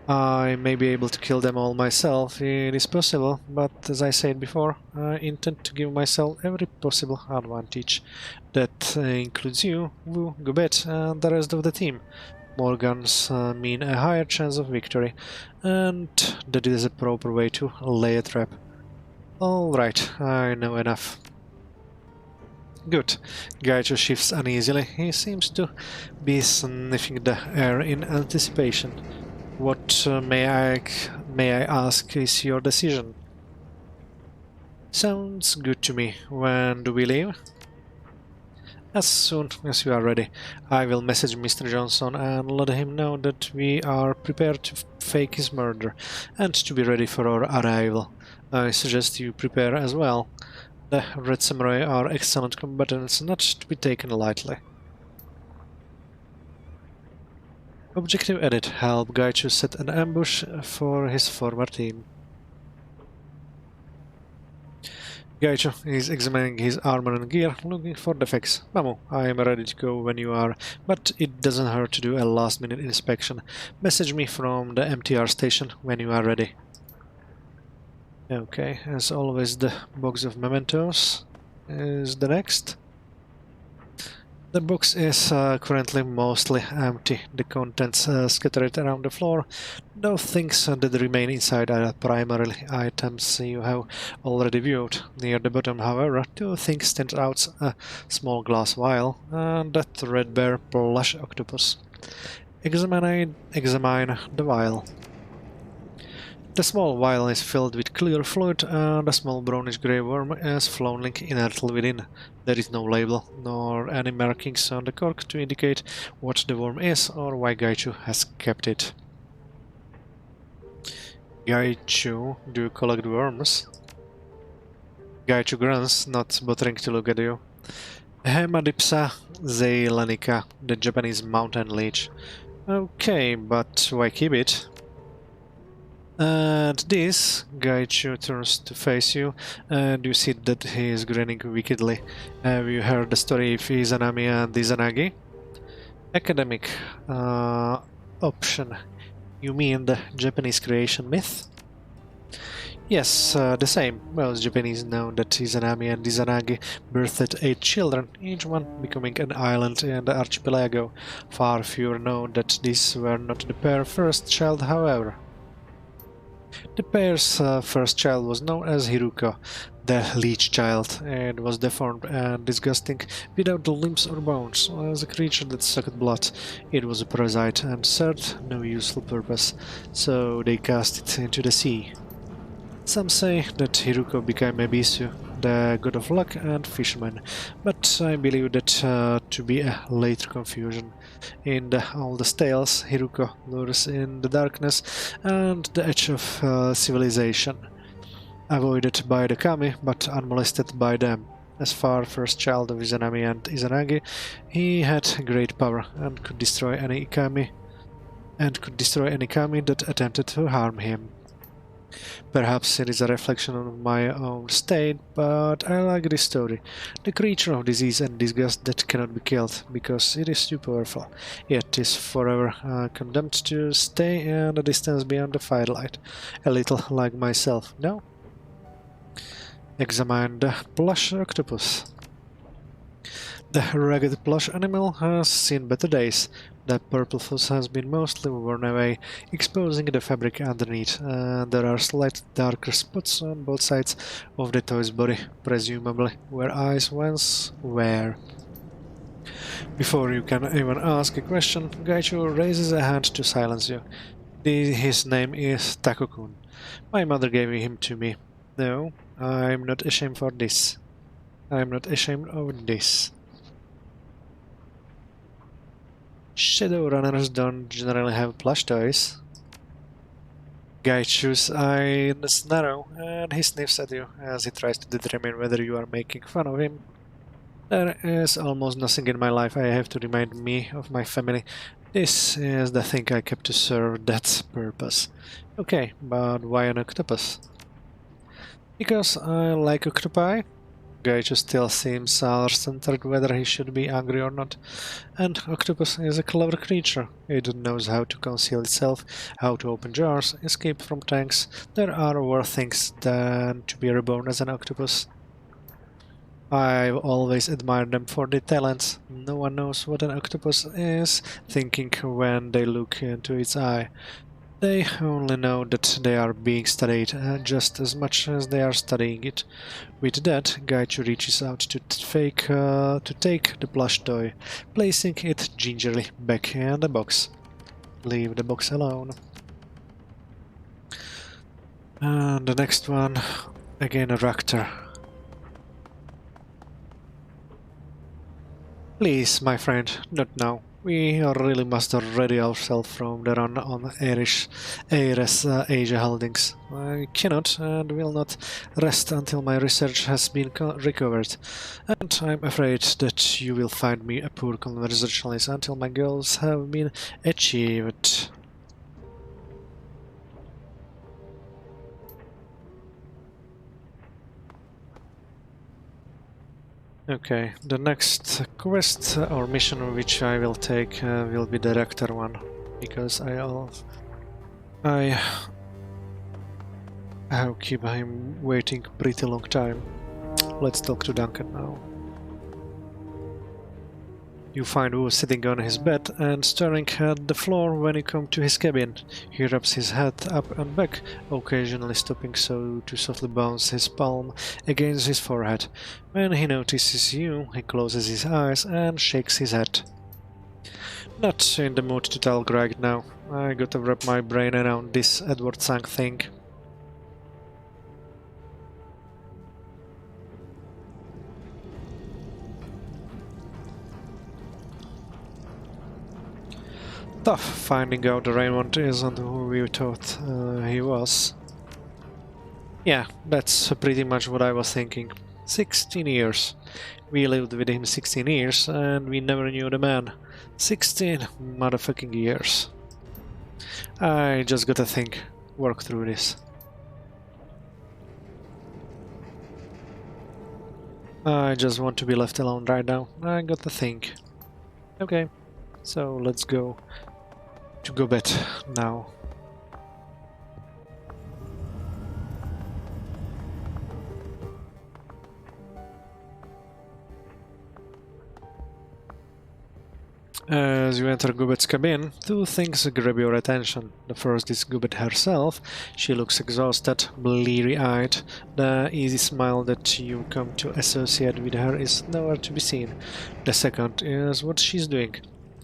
I may be able to kill them all myself, it is possible, but as I said before, I intend to give myself every possible advantage. That includes you, Wu, Gobet, and the rest of the team. More guns mean a higher chance of victory, and that is a proper way to lay a trap. Alright, I know enough. Good. Gaichu shifts uneasily. He seems to be sniffing the air in anticipation. What may I ask is your decision? Sounds good to me. When do we leave? As soon as you are ready. I will message Mr. Johnson and let him know that we are prepared to fake his murder and to be ready for our arrival. I suggest you prepare as well. The Red Samurai are excellent combatants, not to be taken lightly. Objective edit. Help Gaichu set an ambush for his former team. Gaichu is examining his armor and gear, looking for defects. Mamu, I am ready to go when you are, but it doesn't hurt to do a last-minute inspection. Message me from the MTR station when you are ready. Okay, as always, the box of mementos is the next. The box is currently mostly empty, the contents scattered around the floor. Those things that remain inside are primarily items you have already viewed. Near the bottom, however, two things stand out: a small glass vial and that threadbare plush octopus. Examine the vial. The small vial is filled with clear fluid, and a small brownish-grey worm is floating inertly within. There is no label, nor any markings on the cork to indicate what the worm is or why Gaichu has kept it. Gaichu, do you collect worms? Gaichu grunts, not bothering to look at you. Hemadipsa zeylanica, the Japanese mountain leech. Okay, but why keep it? And this, Gaichu turns to face you, and you see that he is grinning wickedly. Have you heard the story of Izanami and Izanagi? Academic option. You mean the Japanese creation myth? Yes, the same. Most Japanese know that Izanami and Izanagi birthed 8 children, each one becoming an island in the archipelago. Far fewer know that these were not the pair's first child, however. The pair's first child was known as Hiruko, the leech child, and was deformed and disgusting without the limbs or bones. As a creature that sucked blood, it was a parasite and served no useful purpose, so they cast it into the sea. Some say that Hiruko became Ebisu, the god of luck and fisherman, but I believe that to be a later confusion. In the oldest tales, Hiruko lures in the darkness and the edge of civilization, avoided by the kami but unmolested by them. As far first child of Izanami and Izanagi, he had great power and could destroy any kami that attempted to harm him. Perhaps it is a reflection of my own state, but I like this story. The creature of disease and disgust that cannot be killed, because it is too powerful, yet is forever condemned to stay in a distance beyond the firelight. A little like myself, no? Examine the plush octopus. The ragged plush animal has seen better days. The purple fuzz has been mostly worn away, exposing the fabric underneath, and there are slight darker spots on both sides of the toy's body, presumably where eyes once were. Before you can even ask a question, Gaichu raises a hand to silence you. His name is Takokun. My mother gave him to me. No, I'm not ashamed for this. I'm not ashamed of this. Shadowrunners don't generally have plush toys. Gaichu's eyes narrow, and he sniffs at you as he tries to determine whether you are making fun of him. There is almost nothing in my life I have to remind me of my family. This is the thing I kept to serve that purpose. Okay, but why an octopus? Because I like octopi. Gaichu still seems centered whether he should be angry or not. And octopus is a clever creature. It knows how to conceal itself, how to open jars, escape from tanks. There are worse things than to be reborn as an octopus. I've always admired them for their talents. No one knows what an octopus is thinking when they look into its eye. They only know that they are being studied just as much as they are studying it. With that, Gaichu reaches out to take the plush toy, placing it gingerly back in the box. Leave the box alone. And the next one, again a raptor. Please, my friend, not now. We really must ready ourselves from the run on Irish Asia holdings. I cannot and will not rest until my research has been recovered, and I'm afraid that you will find me a poor conversationalist until my goals have been achieved. Okay, the next quest or mission which I will take will be the Rector one, because I have keep him waiting pretty long time. Let's talk to Duncan now. You find Wu sitting on his bed and staring at the floor when you come to his cabin. He rubs his head up and back, occasionally stopping so to softly bounce his palm against his forehead. When he notices you, he closes his eyes and shakes his head. Not in the mood to talk right now. I gotta wrap my brain around this Edward Sang thing. Tough finding out Raymond isn't who we thought he was. Yeah, that's pretty much what I was thinking. 16 years. We lived with him 16 years and we never knew the man. 16 motherfucking years. I just gotta think, work through this. I just want to be left alone right now. I gotta think. Okay, so let's go to bed now. As you enter Gubbet's cabin, two things grab your attention. The first is Gubbet herself. She looks exhausted, bleary-eyed. The easy smile that you come to associate with her is nowhere to be seen. The second is what she's doing.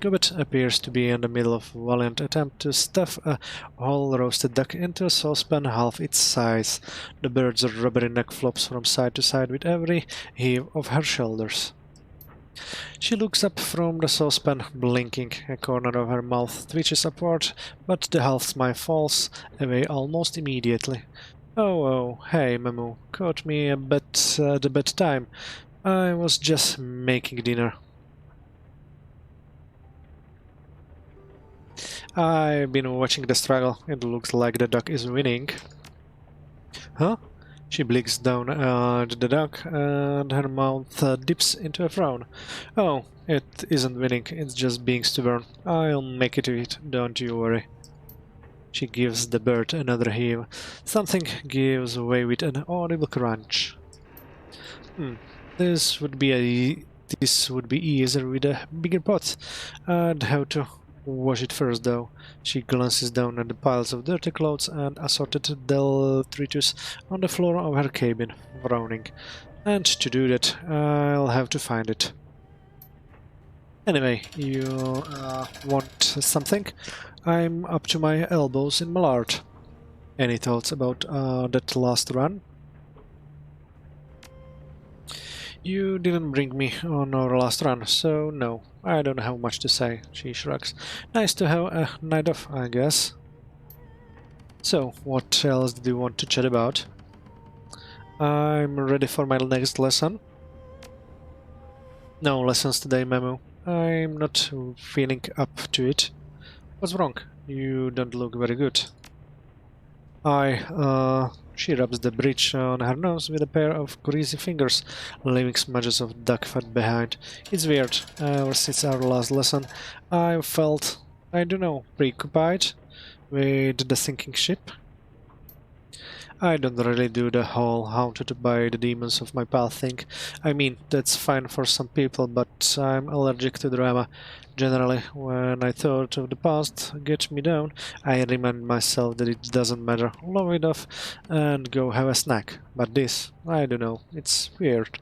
Gubbet appears to be in the middle of a valiant attempt to stuff a whole roasted duck into a saucepan half its size. The bird's rubbery neck flops from side to side with every heave of her shoulders. She looks up from the saucepan, blinking. A corner of her mouth twitches upward, but the half smile falls away almost immediately. Oh, hey, Mamu. Caught me a bit at a bad time. I was just making dinner. I've been watching the struggle. It looks like the duck is winning. Huh? She blinks down at the duck, and her mouth dips into a frown. Oh, it isn't winning, it's just being stubborn. I'll make it to it, don't you worry. She gives the bird another heave. Something gives way with an audible crunch. This would be easier with a bigger pot. I'd have to wash it first, though. She glances down at the piles of dirty clothes and assorted detritus on the floor of her cabin, frowning. And to do that, I'll have to find it. Anyway, you want something? I'm up to my elbows in malard. Any thoughts about that last run? You didn't bring me on our last run, so no, I don't have much to say, she shrugs. Nice to have a night off, I guess. So, what else do you want to chat about? I'm ready for my next lesson. No lessons today, Memu. I'm not feeling up to it. What's wrong? You don't look very good. She rubs the bridge on her nose with a pair of greasy fingers, leaving smudges of duck fat behind. It's weird. Ever since our last lesson, I've felt, I don't know, preoccupied with the sinking ship. I don't really do the whole haunted by the demons of my past thing. I mean, that's fine for some people, but I'm allergic to drama. Generally, when I thought of the past get me down, I remind myself that it doesn't matter, long enough, and go have a snack. But this, I don't know, it's weird.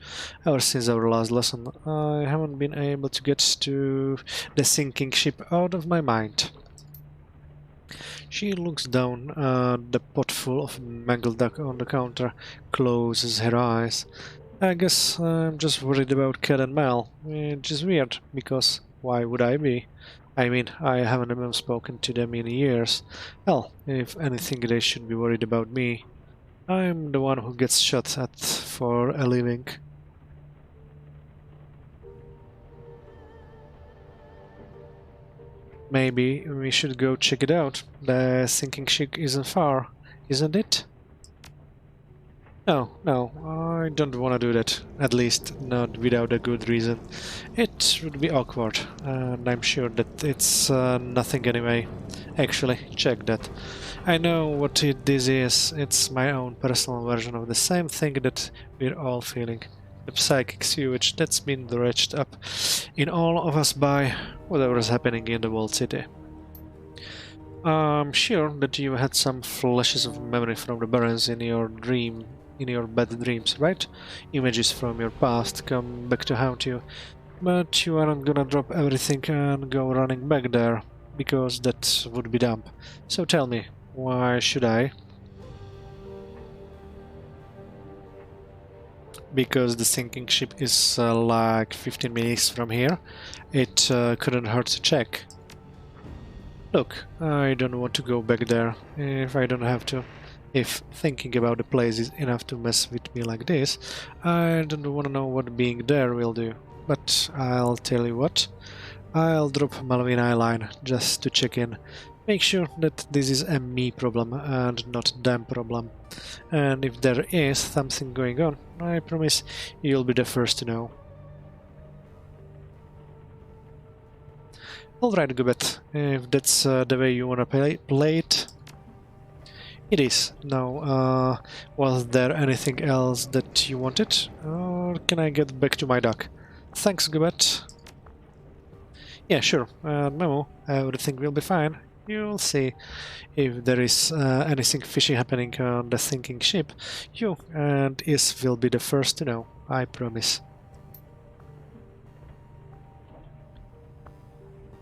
Ever since our last lesson, I haven't been able to get to the sinking ship out of my mind. She looks down at the pot full of mangled duck on the counter, closes her eyes. I guess I'm just worried about Cat and Mel, which is weird, because why would I be? I mean, I haven't even spoken to them in years. Hell, if anything they should be worried about me. I'm the one who gets shot at for a living. Maybe we should go check it out. The sinking ship isn't far, isn't it? No, I don't want to do that. At least not without a good reason. It would be awkward, and I'm sure that it's nothing anyway. Actually, check that. I know what this is. It's my own personal version of the same thing that we're all feeling. The psychic sewage that's been dredged up in all of us by whatever is happening in the world city. I'm sure that you had some flashes of memory from the Barrens in your bad dreams, right? Images from your past come back to haunt you, but you aren't gonna drop everything and go running back there, because that would be dumb. So tell me, why should I? Because the sinking ship is like 15 minutes from here. It couldn't hurt to check. Look, I don't want to go back there if I don't have to. If thinking about the place is enough to mess with me like this, I don't want to know what being there will do. But I'll tell you what, I'll drop Malvin Eyeline just to check in. Make sure that this is a me problem and not them problem. And if there is something going on, I promise you'll be the first to know. Alright, Gubbet, if that's the way you wanna play it. It is. Now, was there anything else that you wanted? Or can I get back to my duck? Thanks, Gubbet. Yeah, sure. Memo, everything will be fine. You'll see. If there is anything fishy happening on the sinking ship, you and Is will be the first to know. I promise.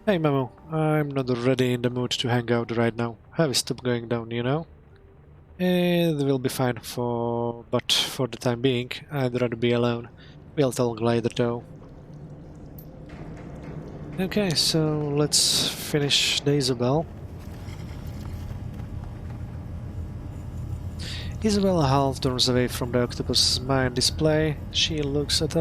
Hey, Memo, I'm not really in the mood to hang out right now. Have you stopped going down, you know? It will be fine but for the time being, I'd rather be alone. We'll talk later though. Okay, so let's finish the Isabel. Isabel half turns away from the octopus's mind display. She looks up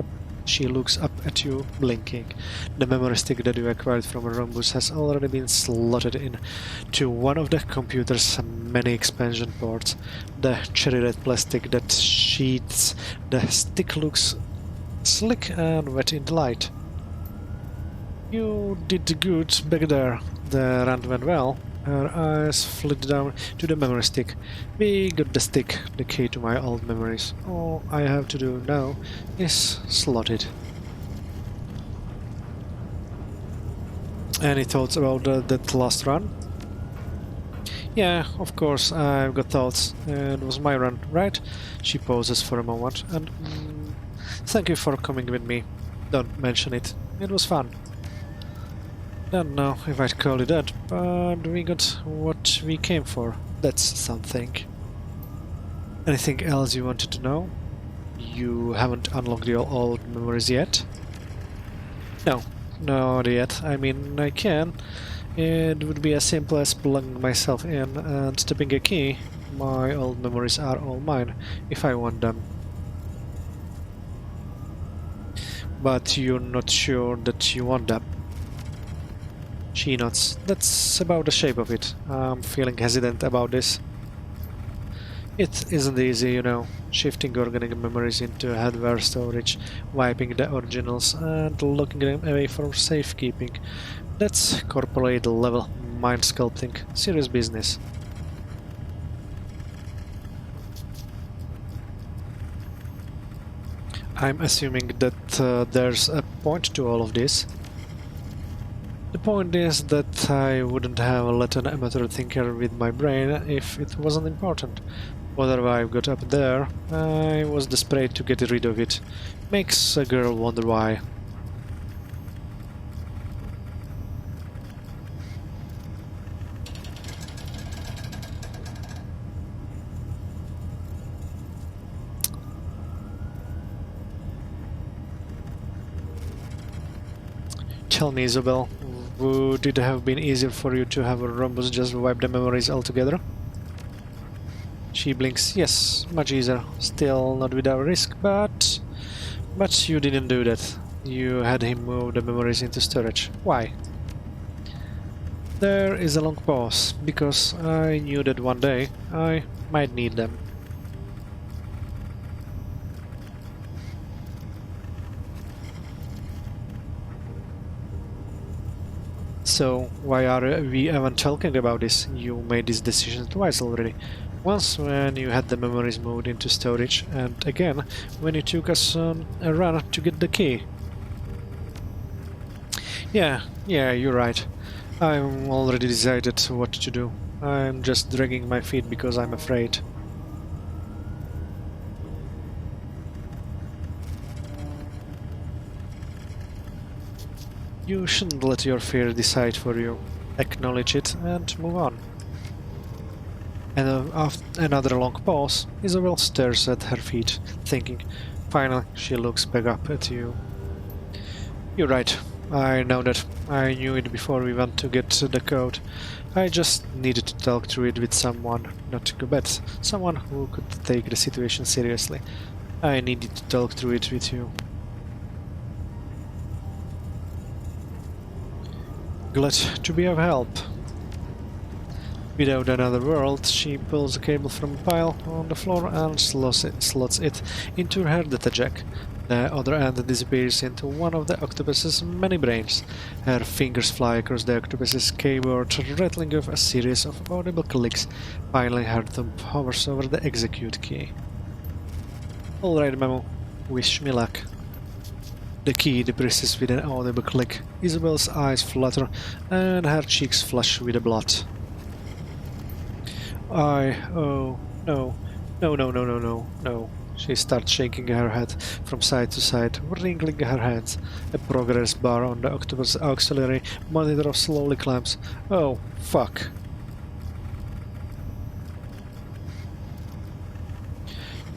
at you, blinking. The memory stick that you acquired from Rhombus has already been slotted into one of the computer's many expansion ports. The cherry red plastic that sheathes the stick looks slick and wet in the light. You did good back there. The run went well. Her eyes flit down to the memory stick. We got the stick, the key to my old memories. All I have to do now is slot it. Any thoughts about that last run? Yeah, of course, I've got thoughts. It was my run, right? She pauses for a moment, and thank you for coming with me. Don't mention it. It was fun. Don't know if I'd call it that, but we got what we came for. That's something. Anything else you wanted to know? You haven't unlocked your old memories yet? No, not yet. I mean, I can. It would be as simple as plugging myself in and tapping a key. My old memories are all mine, if I want them. But you're not sure that you want them. She nods. That's about the shape of it. I'm feeling hesitant about this. It isn't easy, you know, shifting organic memories into hardware storage, wiping the originals and locking them away for safekeeping. That's corporate level mind sculpting. Serious business. I'm assuming that there's a point to all of this. The point is that I wouldn't have let an amateur thinker with my brain if it wasn't important. Whatever I've got up there, I was desperate to get rid of it. Makes a girl wonder why. Tell me, Isabel, would it have been easier for you to have a Rhombus just wipe the memories altogether? She blinks. Yes, much easier. Still not without risk, but you didn't do that. You had him move the memories into storage. Why? There is a long pause, because I knew that one day I might need them. So, why are we even talking about this? You made this decision twice already. Once when you had the memories moved into storage, and again when you took us on a run to get the key. Yeah, you're right. I'm already decided what to do. I'm just dragging my feet because I'm afraid. You shouldn't let your fear decide for you. Acknowledge it and move on. And after another long pause, Isabel stares at her feet, thinking. Finally, she looks back up at you. You're right. I know that. I knew it before we went to get the code. I just needed to talk through it with someone, not to go bad, someone who could take the situation seriously. I needed to talk through it with you. Glad to be of help. Without another word, she pulls a cable from a pile on the floor and slots it into her data jack. The other end disappears into one of the octopus's many brains. Her fingers fly across the octopus's keyboard, rattling off a series of audible clicks. Finally, her thumb hovers over the execute key. Alright, Memo. Wish me luck. The key depresses with an audible click. Isabel's eyes flutter and her cheeks flush with the blood. Oh, no. No, no, no, no, no, no. She starts shaking her head from side to side, wriggling her hands. A progress bar on the octopus auxiliary monitor slowly climbs. Oh, fuck.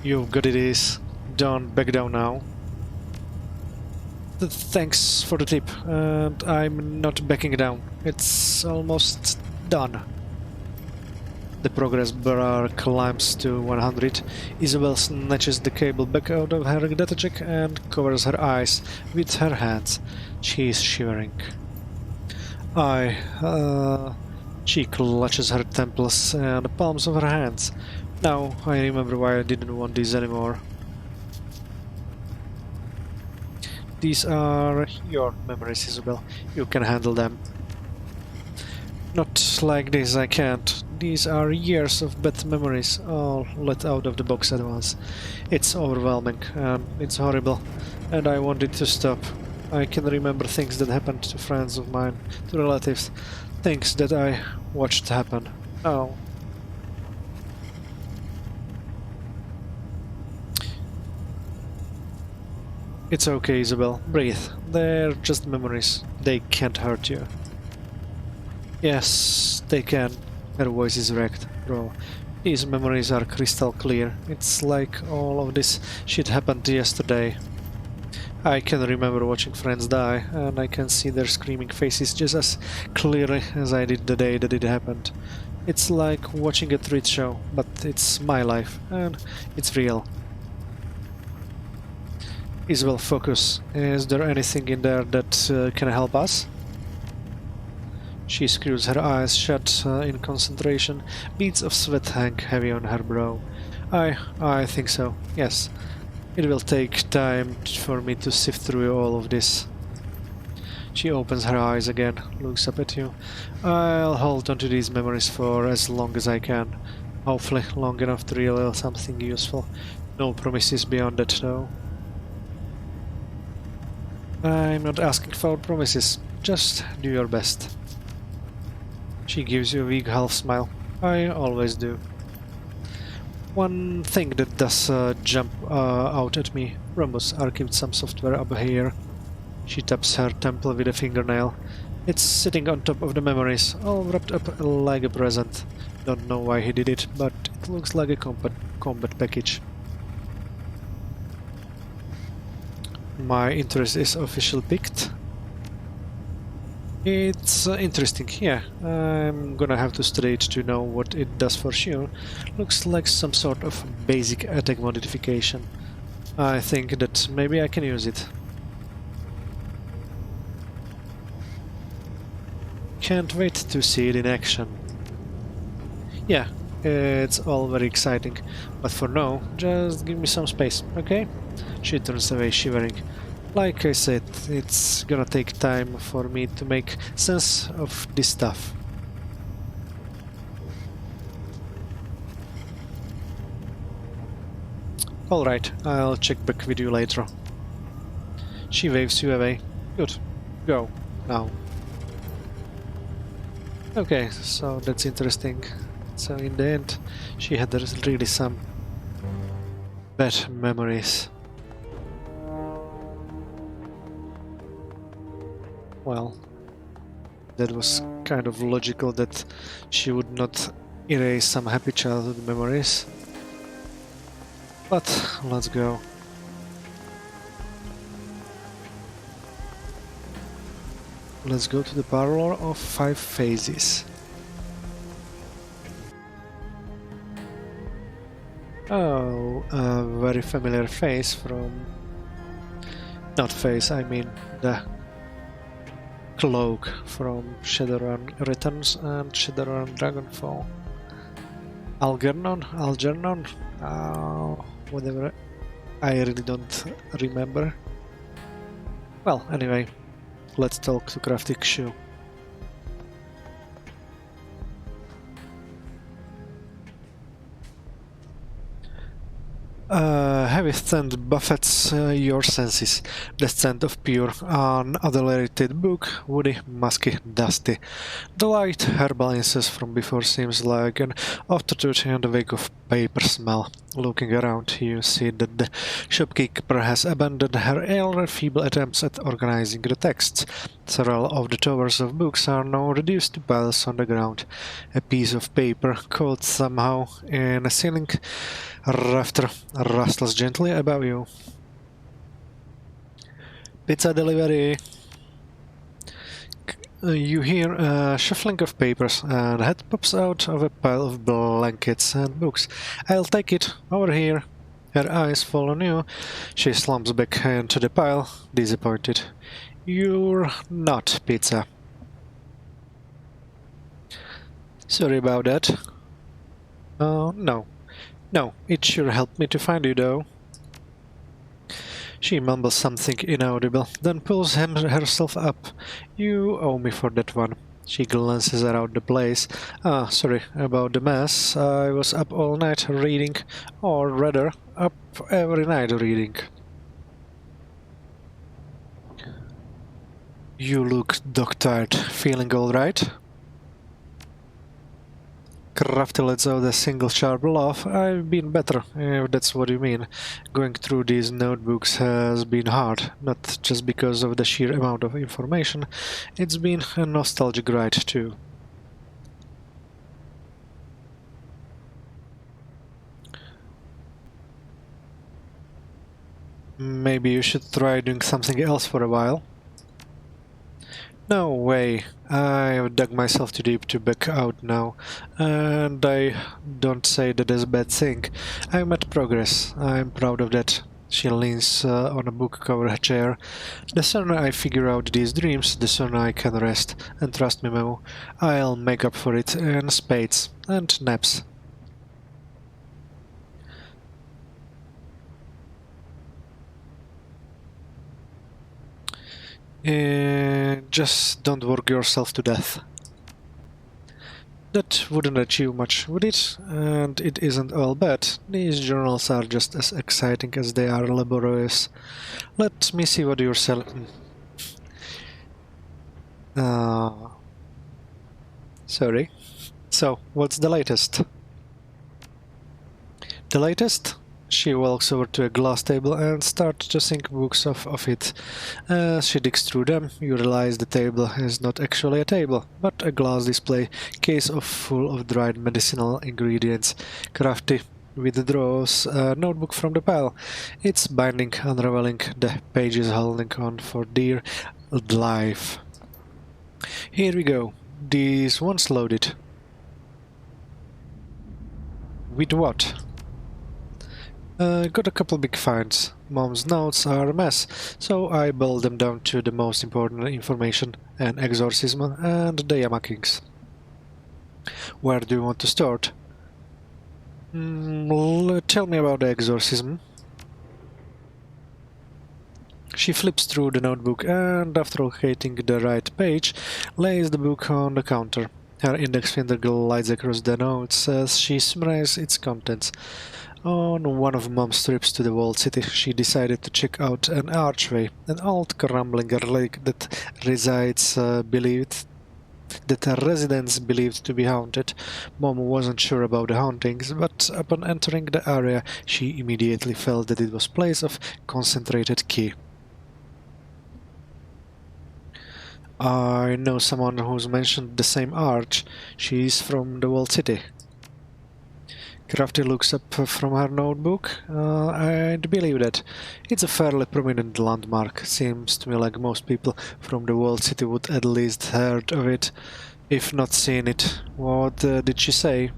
You've got it, is. Don't back down now. Thanks for the tip, and I'm not backing down. It's almost done. The progress bar climbs to 100. Isabel snatches the cable back out of her data check and covers her eyes with her hands. She is shivering. She clutches her temples and the palms of her hands. Now I remember why I didn't want these anymore. These are your memories, Isabel. You can handle them. Not like this, I can't. These are years of bad memories, all let out of the box at once. It's overwhelming, and it's horrible, and I want it to stop. I can remember things that happened to friends of mine, to relatives, things that I watched happen. Oh. It's okay, Isabel. Breathe. They're just memories. They can't hurt you. Yes, they can. Her voice is wrecked, bro. These memories are crystal clear. It's like all of this shit happened yesterday. I can remember watching friends die, and I can see their screaming faces just as clearly as I did the day that it happened. It's like watching a treat show, but it's my life, and it's real. Isabel, focus. Is there anything in there that can help us? She screws her eyes shut in concentration. Beads of sweat hang heavy on her brow. I think so, yes. It will take time for me to sift through all of this. She opens her eyes again, looks up at you. I'll hold on to these memories for as long as I can. Hopefully long enough to realize something useful. No promises beyond that, though. I'm not asking for promises. Just do your best. She gives you a weak half smile. I always do. One thing that does jump out at me. Rhombus archived some software up here. She taps her temple with a fingernail. It's sitting on top of the memories, all wrapped up like a present. Don't know why he did it, but it looks like a combat package. My interest is officially piqued. It's interesting, yeah. I'm gonna have to study it to know what it does for sure. Looks like some sort of basic attack modification. I think that maybe I can use it. Can't wait to see it in action. Yeah, it's all very exciting, but for now, just give me some space, okay? She turns away, shivering. Like I said, it's gonna take time for me to make sense of this stuff. Alright, I'll check back with you later. She waves you away. Good. Go. Now. Okay, so that's interesting. So in the end, she had really some bad memories. Well, that was kind of logical that she would not erase some happy childhood memories. But let's go. Let's go to the parlor of 5 phases. Oh, a very familiar face from... Not face, I mean the cloak from Shadowrun Returns and Shadowrun Dragonfall. Algernon? Whatever. I really don't remember. Well, anyway, let's talk to Crafty Shoe. heavy scent buffets your senses. The scent of pure, unadulterated book, woody, musky, dusty. The light herbal incense from before seems like an afterthought in the wake of paper smell. Looking around, you see that the shopkeeper has abandoned her earlier feeble attempts at organizing the texts. Several of the towers of books are now reduced to piles on the ground. A piece of paper, caught somehow in a ceiling rafter, rustles gently above you. Pizza delivery! You hear a shuffling of papers, and a head pops out of a pile of blankets and books. I'll take it. Over here. Her eyes fall on you. She slumps back into the pile, disappointed. You're not pizza. Sorry about that. Oh, no. No, it sure helped me to find you, though. She mumbles something inaudible, then pulls herself up. You owe me for that one. She glances around the place. Ah, sorry about the mess. I was up all night reading, or rather, up every night reading. You look dog-tired. Feeling all right? Crafty lets out a single sharp laugh. I've been better, if that's what you mean. Going through these notebooks has been hard, not just because of the sheer amount of information. It's been a nostalgic ride, too. Maybe you should try doing something else for a while. No way. I've dug myself too deep to back out now, and I don't say that as a bad thing. I'm at progress. I'm proud of that. She leans on a book cover chair. The sooner I figure out these dreams, the sooner I can rest. And trust me, Mo, I'll make up for it in spades and naps. Just don't work yourself to death. That wouldn't achieve much, would it? And it isn't all bad. These journals are just as exciting as they are laborious. Let me see what you're selling. Sorry. So, what's the latest? The latest? She walks over to a glass table and starts tossing books off it. As she digs through them, you realize the table is not actually a table, but a glass display case full of dried medicinal ingredients. Crafty withdraws a notebook from the pile, its binding unraveling, the pages holding on for dear life. Here we go. This one's loaded. With what? Got a couple big finds. Mom's notes are a mess, so I boiled them down to the most important information, an exorcism and the Yamakings. Where do you want to start? Tell me about the exorcism. She flips through the notebook and, after locating the right page, lays the book on the counter. Her index finger glides across the notes as she summarizes its contents. On one of Mom's trips to the walled city, she decided to check out an archway, an old crumbling relic that residents believed to be haunted. Mom wasn't sure about the hauntings, but upon entering the area, she immediately felt that it was a place of concentrated ki. I know someone who's mentioned the same arch. She's from the walled city. Crafty looks up from her notebook. I'd believe that. It's a fairly prominent landmark. Seems to me like most people from the walled city would at least heard of it, if not seen it. What did she say?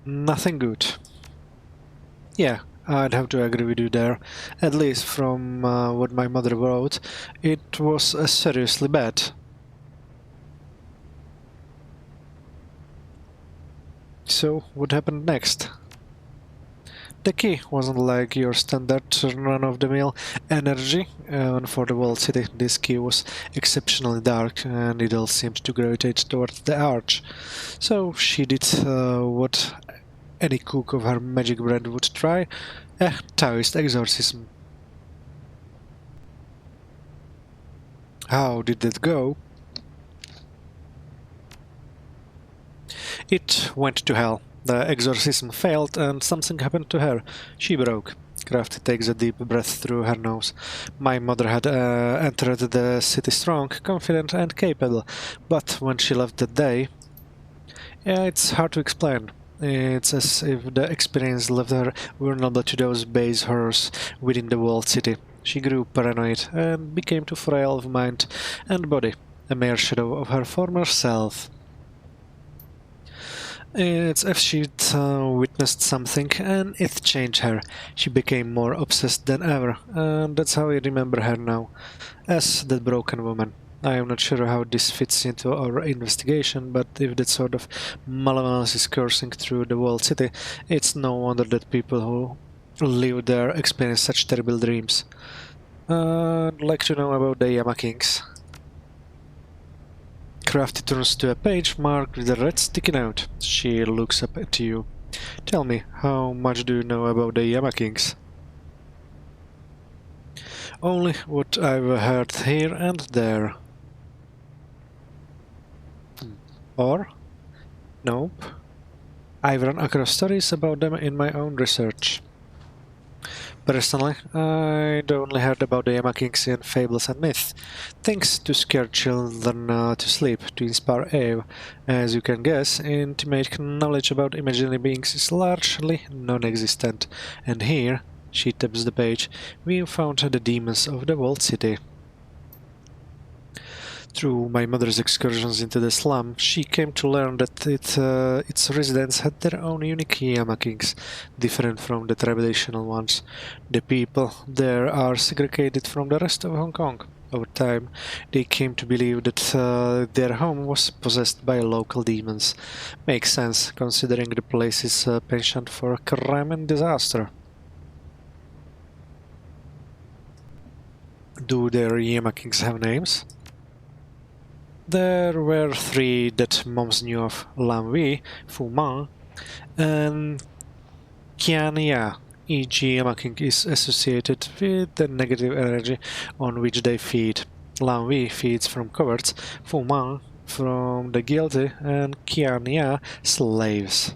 Nothing good. Yeah, I'd have to agree with you there. At least from what my mother wrote, it was seriously bad. So, what happened next? The key wasn't like your standard run-of-the-mill energy, and for the walled city this key was exceptionally dark, and it all seemed to gravitate towards the arch. So she did what any cook of her magic brand would try, a Taoist exorcism. How did that go? It went to hell. The exorcism failed and something happened to her. She broke. Crafty takes a deep breath through her nose. My mother had entered the city strong, confident and capable, but when she left that day... Yeah, it's hard to explain. It's as if the experience left her vulnerable to those base horrors within the walled city. She grew paranoid and became too frail of mind and body, a mere shadow of her former self. It's as if she'd witnessed something and it changed her. She became more obsessed than ever, and that's how I remember her now, as that broken woman. I am not sure how this fits into our investigation, but if that sort of malevolence is coursing through the walled city, it's no wonder that people who live there experience such terrible dreams. I'd like to know about the Yama Kings. Crafty turns to a page marked with a red sticky note. She looks up at you. Tell me, how much do you know about the Yama Kings? Only what I've heard here and there. Or? Nope. I've run across stories about them in my own research. Personally, I'd only heard about the Yama Kings in fables and myths. Things to scare children to sleep, to inspire awe. As you can guess, intimate knowledge about imaginary beings is largely non-existent. And here, she taps the page, we found the demons of the walled city. Through my mother's excursions into the slum, she came to learn that its residents had their own unique Yama Kings, different from the traditional ones. The people there are segregated from the rest of Hong Kong. Over time, they came to believe that their home was possessed by local demons. Makes sense, considering the place is a penchant for crime and disaster. Do their Yama Kings have names? There were three that moms knew of: Lam Wei, Fu Man, and Qian Ya. Each Yama King is associated with the negative energy on which they feed. Lam Wei feeds from cowards, Fu Man from the guilty, and Qian Ya slaves.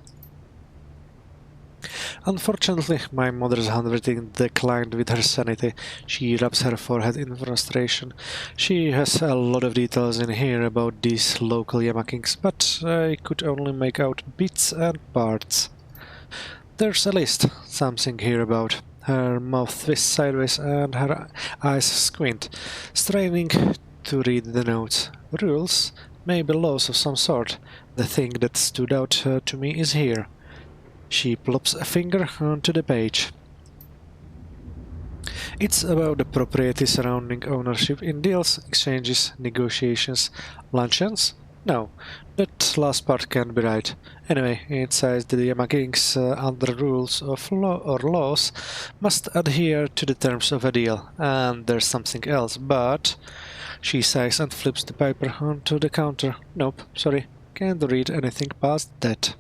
Unfortunately, my mother's handwriting declined with her sanity. She rubs her forehead in frustration. She has a lot of details in here about these local Yama Kings, but I could only make out bits and parts. There's a list, something here about. Her mouth twists sideways and her eyes squint, straining to read the notes. Rules, maybe laws of some sort. The thing that stood out to me is here. She plops a finger onto the page. It's about the propriety surrounding ownership in deals, exchanges, negotiations, luncheons? No, that last part can't be right. Anyway, it says that the Yama Kings, under rules of law or laws, must adhere to the terms of a deal. And there's something else, but... She sighs and flips the paper onto the counter. Nope, sorry, can't read anything past that.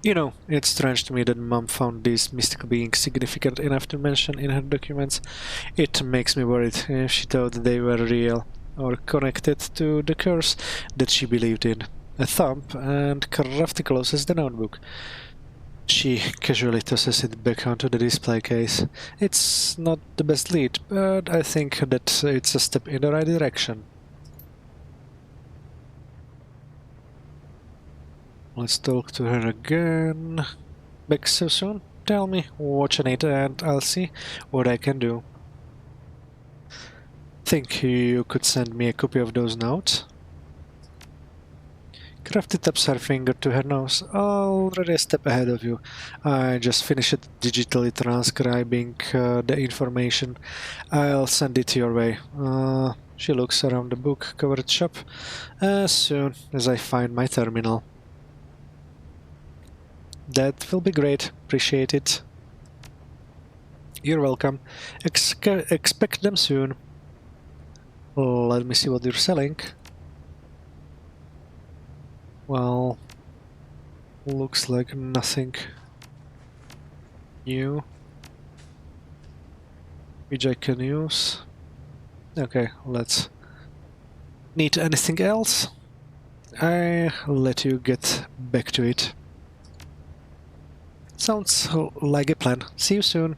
You know, it's strange to me that Mom found these mystical beings significant enough to mention in her documents. It makes me worried if she thought they were real, or connected to the curse that she believed in. A thump, and Crafty closes the notebook. She casually tosses it back onto the display case. It's not the best lead, but I think that it's a step in the right direction. Let's talk to her again. Back so soon? Tell me what you need and I'll see what I can do. Think you could send me a copy of those notes? Crafty taps her finger to her nose. Already a step ahead of you. I just finished digitally transcribing the information. I'll send it your way. She looks around the book-covered shop as soon as I find my terminal. That will be great. Appreciate it. You're welcome. Expect them soon. Let me see what you're selling. Well, looks like nothing new which I can use. Okay, let's... Need anything else? I'll let you get back to it. Sounds like a plan. See you soon.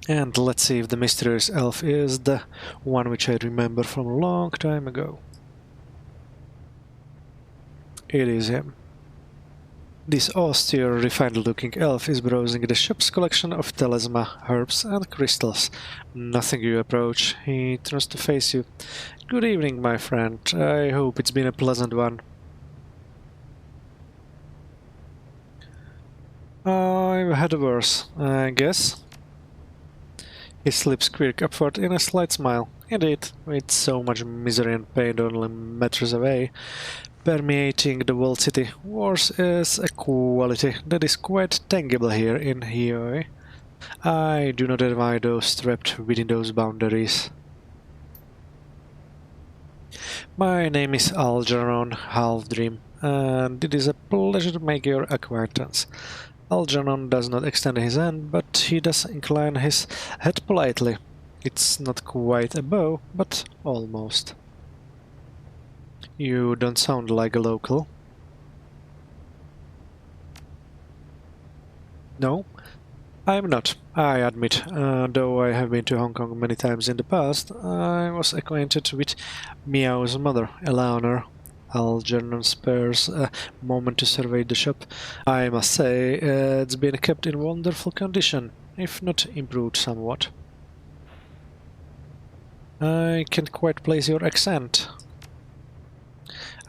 And let's see if the mysterious elf is the one which I remember from a long time ago. It is him. This austere, refined-looking elf is browsing the shop's collection of talisman, herbs and crystals. Nothing you approach. He turns to face you. Good evening, my friend. I hope it's been a pleasant one. I've had worse, I guess. His lips quirk upward in a slight smile. Indeed, with so much misery and pain only meters away, permeating the whole city, wars is a quality that is quite tangible here in Heoi. I do not admire those trapped within those boundaries. My name is Algernon Halfdream, and it is a pleasure to make your acquaintance. Algernon does not extend his hand, but he does incline his head politely. It's not quite a bow, but almost. You don't sound like a local. No, I'm not, I admit. Though I have been to Hong Kong many times in the past, I was acquainted with Meow's mother, Eleanor. Algernon spares a moment to survey the shop. I must say, it's been kept in wonderful condition, if not improved somewhat. I can't quite place your accent.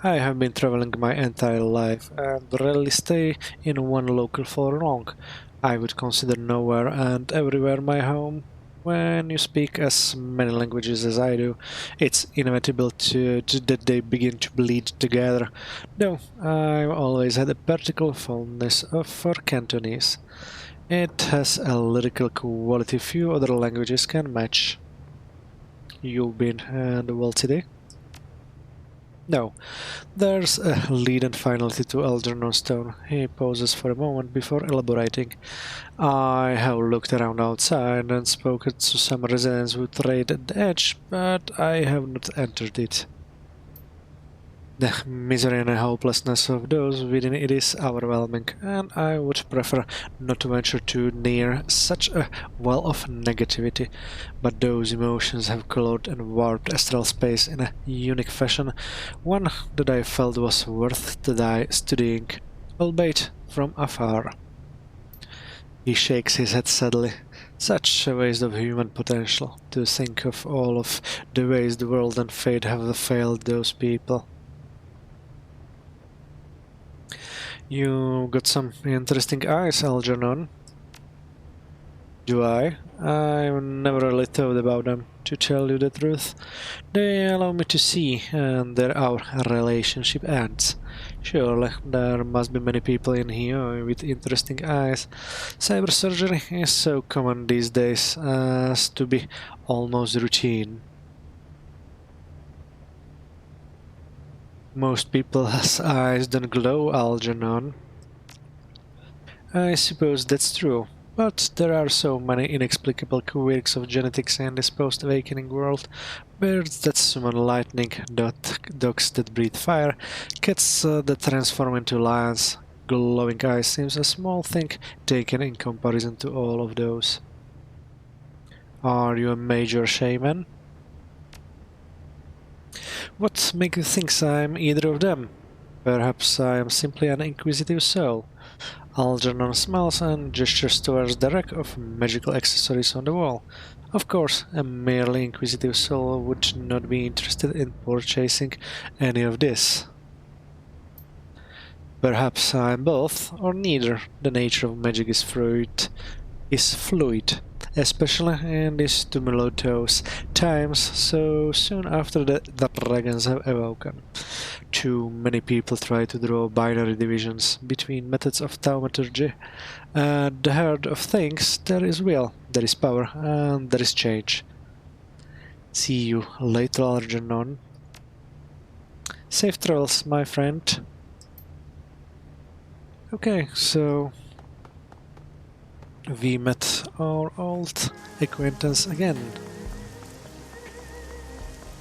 I have been traveling my entire life and rarely stay in one local for long. I would consider nowhere and everywhere my home. When you speak as many languages as I do, it's inevitable that they begin to bleed together. Though I've always had a particular fondness for Cantonese. It has a lyrical quality few other languages can match. You've been in the world today? No, there's a leaden finality to Algernon's tone. He pauses for a moment before elaborating. I have looked around outside and spoken to some residents who trade at the edge, but I have not entered it. The misery and hopelessness of those within it is overwhelming, and I would prefer not to venture too near such a well of negativity. But those emotions have colored and warped astral space in a unique fashion, one that I felt was worth studying, albeit from afar. He shakes his head sadly. Such a waste of human potential, to think of all of the ways the world and fate have failed those people. You got some interesting eyes, Algernon. Do I? I've never really thought about them, to tell you the truth. They allow me to see, and there our relationship ends. Surely, there must be many people in here with interesting eyes. Cyber surgery is so common these days as to be almost routine. Most people's eyes don't glow, Algernon. I suppose that's true, but there are so many inexplicable quirks of genetics in this post-awakening world. Birds that summon lightning, dogs that breathe fire, cats that transform into lions. Glowing eyes seems a small thing taken in comparison to all of those. Are you a major shaman? What makes you think I'm either of them? Perhaps I am simply an inquisitive soul. Algernon smiles and gestures towards the rack of magical accessories on the wall. Of course, a merely inquisitive soul would not be interested in purchasing any of this. Perhaps I'm both, or neither. The nature of magic is fluid, especially in these tumultuous times, so soon after the dragons have awoken. too many people try to draw binary divisions between methods of thaumaturgy. At the heart of things, there is will, there is power, and there is change. See you later, Algernon. Safe travels, my friend. Okay, so we met our old acquaintance again.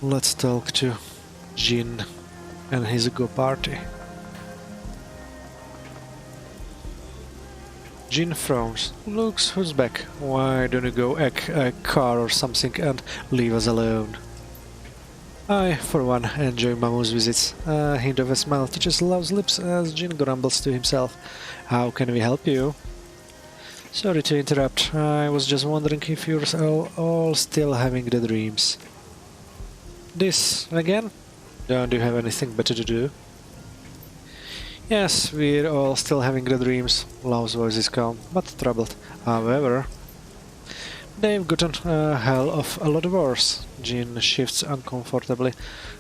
Let's talk to Jin and his Go party. Jin frowns. Looks who's back. Why don't you go egg a car or something and leave us alone? I, for one, enjoy Mamu's visits. A hint of a smile touches Lau's lips as Jin grumbles to himself. How can we help you? Sorry to interrupt. I was just wondering if you're all still having the dreams. This again? Don't you have anything better to do? Yes, we're all still having the dreams. Lau's voice is calm, but troubled. However, they've gotten a hell of a lot worse. Jin shifts uncomfortably.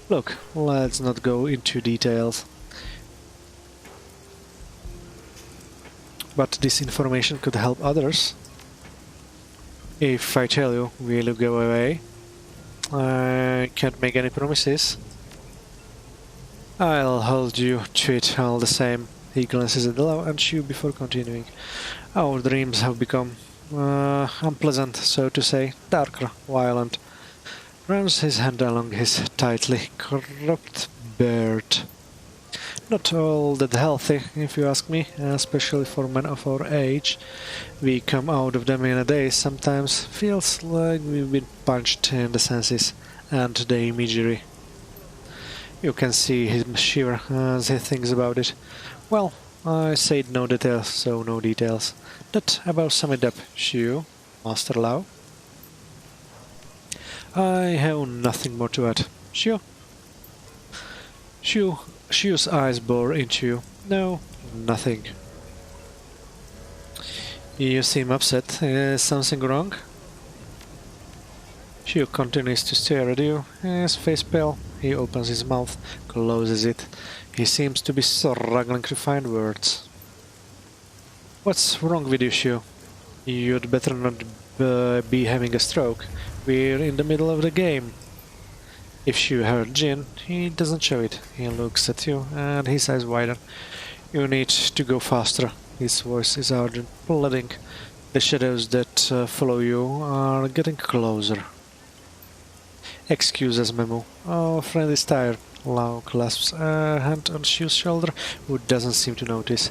Look, let's not go into details. But this information could help others. If I tell you, will you go away? I can't make any promises. I'll hold you to it all the same. He glances at Lau and Shu before continuing. Our dreams have become unpleasant, so to say, darker, violent. Runs his hand along his tightly cropped beard. Not all that healthy, if you ask me, especially for men of our age. We come out of them in a day, sometimes feels like we've been punched in the senses and the imagery. You can see him shiver as he thinks about it. Well, I said no details, so no details. That about sum it up, Shu, Master Lau. I have nothing more to add. Shu? Shu's eyes bore into you. No, nothing. You seem upset. Is something wrong? Shu continues to stare at you. His face pale. He opens his mouth, closes it. He seems to be struggling to find words. What's wrong with you, Shu? You'd better not be having a stroke. We're in the middle of the game. If Shu heard Jin, he doesn't show it. He looks at you, and his eyes widen. You need to go faster. His voice is urgent, pleading. The shadows that follow you are getting closer. Excuse us, Memu. Our friend is tired. Lau clasps a hand on Shu's shoulder, who doesn't seem to notice.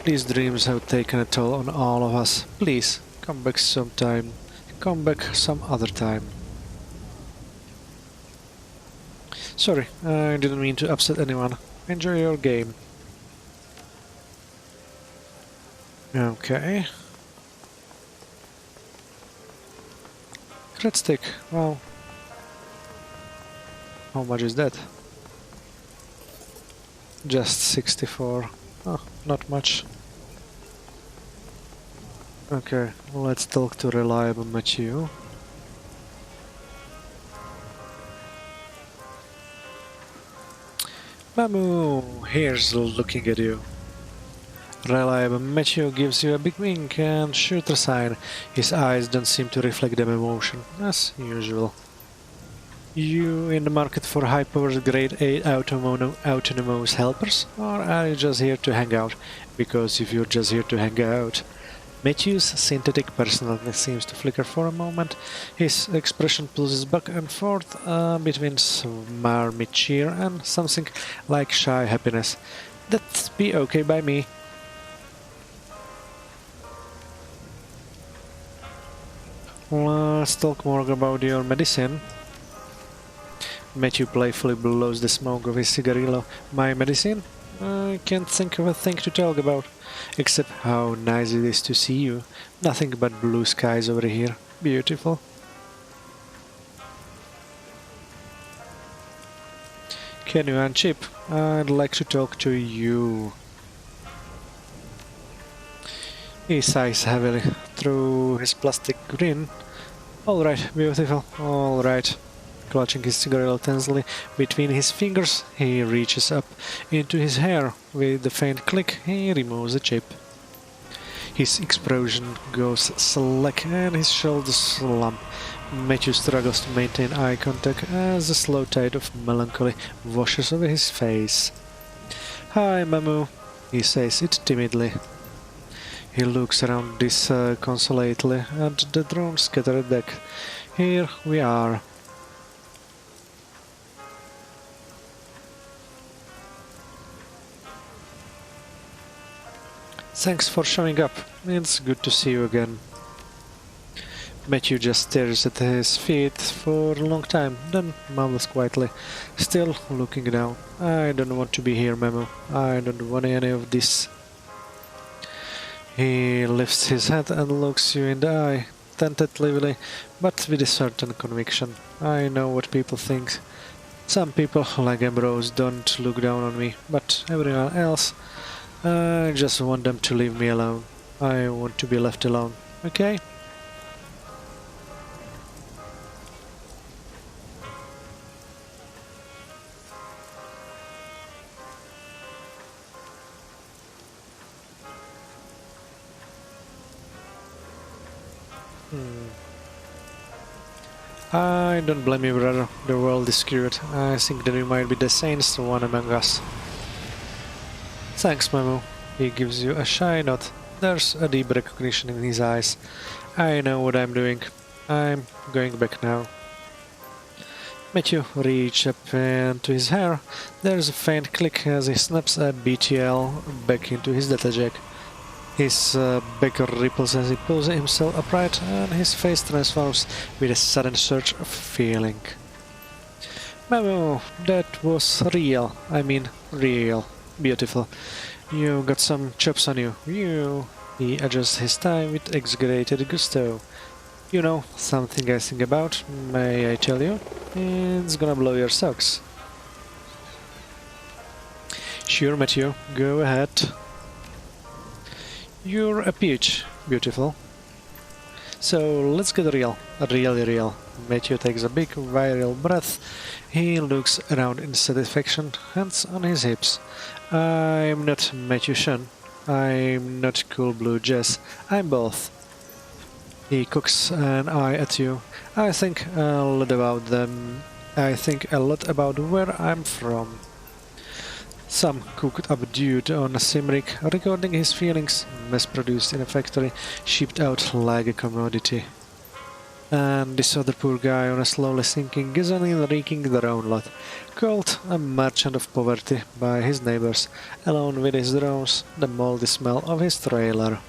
These dreams have taken a toll on all of us. Please, come back sometime. Come back some other time. Sorry, I didn't mean to upset anyone. Enjoy your game. Okay. Crit stick. Wow. How much is that? Just 64. Oh, not much. Okay, let's talk to Reliable Matthew. Mamu, here's looking at you. Reliable Matthew gives you a big wink and shooter sign. His eyes don't seem to reflect them emotion, as usual. You in the market for high-powered grade A autonomous helpers, or are you just here to hang out? Because if you're just here to hang out... Matthew's synthetic personality seems to flicker for a moment. His expression pulses back and forth between smarmy cheer and something like shy happiness. That'd be okay by me. Let's talk more about your medicine. Matthew playfully blows the smoke of his cigarillo. My medicine? I can't think of a thing to talk about, except how nice it is to see you. Nothing but blue skies over here. Beautiful. Can you unchip? I'd like to talk to you. He sighs heavily through his plastic grin. Alright, beautiful, alright. Clutching his cigarette tensely between his fingers, he reaches up into his hair. With a faint click, he removes the chip. His expression goes slack and his shoulders slump. Matthew struggles to maintain eye contact as a slow tide of melancholy washes over his face. "Hi, Mamu," he says it timidly. He looks around disconsolately at the drone scattered deck. Here we are. "Thanks for showing up. It's good to see you again." Matthew just stares at his feet for a long time, then mumbles quietly, still looking down. "I don't want to be here, Memo. I don't want any of this." He lifts his head and looks you in the eye, tentatively, but with a certain conviction. "I know what people think. Some people, like Ambrose, don't look down on me, but everyone else, I just want them to leave me alone. I want to be left alone, okay?" "I don't blame you, brother. The world is screwed. I think that you might be the sanest one among us." "Thanks, Memo." He gives you a shy nod. There's a deep recognition in his eyes. "I know what I'm doing. I'm going back now." Matthew reaches up into his hair. There's a faint click as he snaps a BTL back into his data jack. His back ripples as he pulls himself upright, and his face transforms with a sudden surge of feeling. "Memo, that was real. I mean, real. Beautiful. You got some chops on you. He adjusts his tie with exaggerated gusto. "You know, something I think about, may I tell you? It's gonna blow your socks." "Sure, Matthew, go ahead." "You're a peach, beautiful. So let's get real, really real." Matthew takes a big virile breath. He looks around in satisfaction, hands on his hips. "I'm not Matthew Shun. I'm not Cool Blue Jess. I'm both." He cocks an eye at you. I think a lot about them. I think a lot about where I'm from." Some cooked up dude on a Simric, recording his feelings, mass-produced in a factory, shipped out like a commodity. And this other poor guy on a slowly sinking gasoline reeking their own lot, called a merchant of poverty by his neighbors, alone with his drones, the moldy smell of his trailer.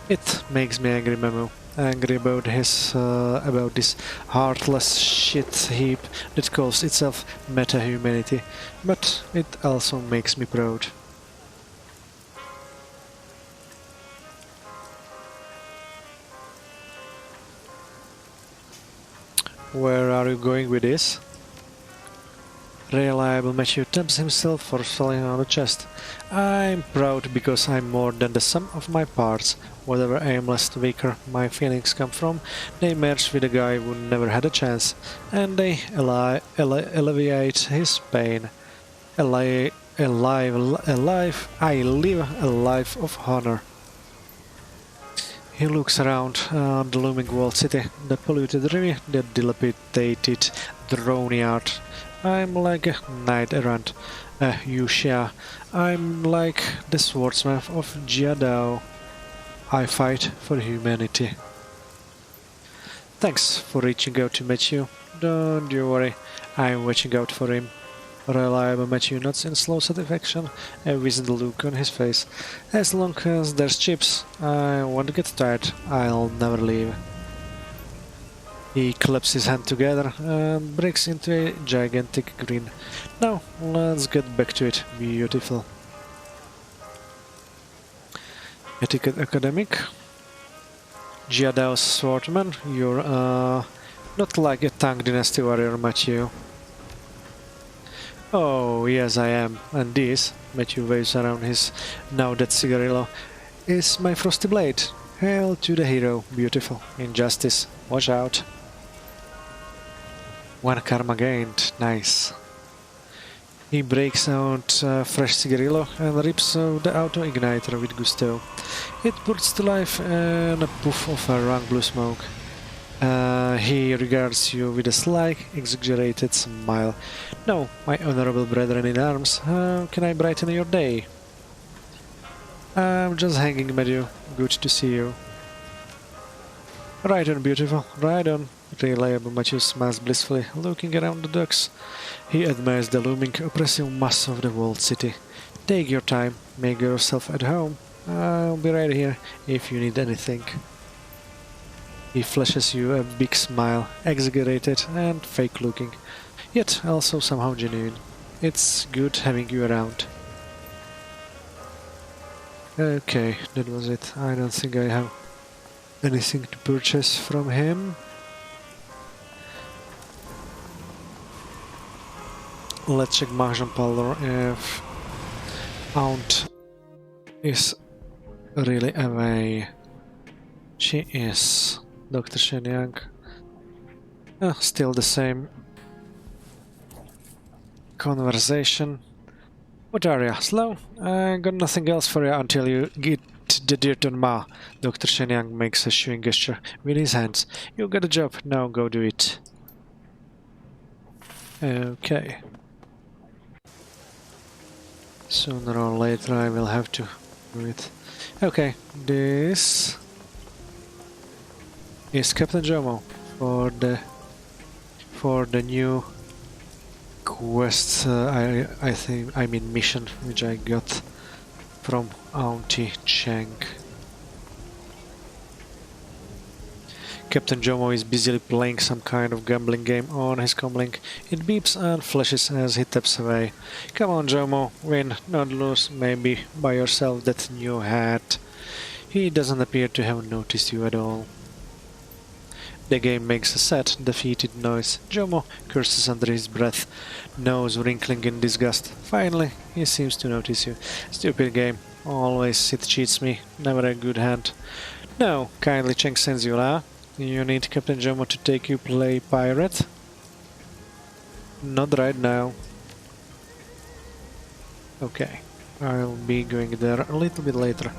It makes me angry, Memo. Angry about this heartless shit heap that calls itself meta-humanity, but it also makes me proud. Where are you going with this? Reliable Matthew taps himself forcefully on the chest. "I'm proud because I'm more than the sum of my parts. Whatever aimless weaker my feelings come from, they merge with a guy who never had a chance, and they alleviate his pain. I live a life of honor." He looks around the looming walled city, the polluted river, the dilapidated drone yard. "I'm like a knight errant, a Yuxia. I'm like the swordsman of Jiadao. I fight for humanity." "Thanks for reaching out to Matthew. Don't you worry, I'm watching out for him." Reliable Matthew nods in slow satisfaction, a wizened look on his face. "As long as there's chips, I won't get tired. I'll never leave." He claps his hands together and breaks into a gigantic grin. "Now, let's get back to it, beautiful." Etiquette academic. Jiadao's swordman, you're not like a Tang Dynasty warrior, Matthew. "Oh, yes I am, and this," Matthew waves around his now dead cigarillo, "is my frosty blade. Hail to the hero, beautiful. Injustice, watch out." One karma gained. Nice. He breaks out a fresh cigarillo and rips out the auto-igniter with gusto. It bursts to life in a puff of a rank blue smoke. He regards you with a slight, exaggerated smile. "No, my honorable brethren in arms, how can I brighten your day?" "I'm just hanging, Medu. Good to see you." "Right on, beautiful, right on." Reliable Matthew smiles blissfully, looking around the docks. He admires the looming, oppressive mass of the walled city. "Take your time, make yourself at home. I'll be right here if you need anything." He flashes you a big smile, exaggerated and fake-looking, yet also somehow genuine. It's good having you around. Okay, that was it. I don't think I have anything to purchase from him. Let's check Mahjong Parlor if Aunt is really away. She is. Dr. Shenyang. Still the same conversation. "What are ya, slow? I got nothing else for you until you get the dirt on Ma." Dr. Shenyang makes a shooing gesture with his hands. "You got a job, now go do it." Okay. Sooner or later I will have to do it. Okay, this is Captain Jomo for the new quest. I mean mission which I got from Auntie Cheng. Captain Jomo is busily playing some kind of gambling game on his comlink. It beeps and flashes as he taps away. "Come on, Jomo, win, not lose, maybe buy yourself that new hat." He doesn't appear to have noticed you at all. The game makes a sad, defeated noise. Jomo curses under his breath, nose wrinkling in disgust. Finally, he seems to notice you. "Stupid game, always it cheats me, never a good hand." "No, kindly Cheng sends you, lah. You need Captain Jomo to take you play pirate?" "Not right now." Okay, I'll be going there a little bit later.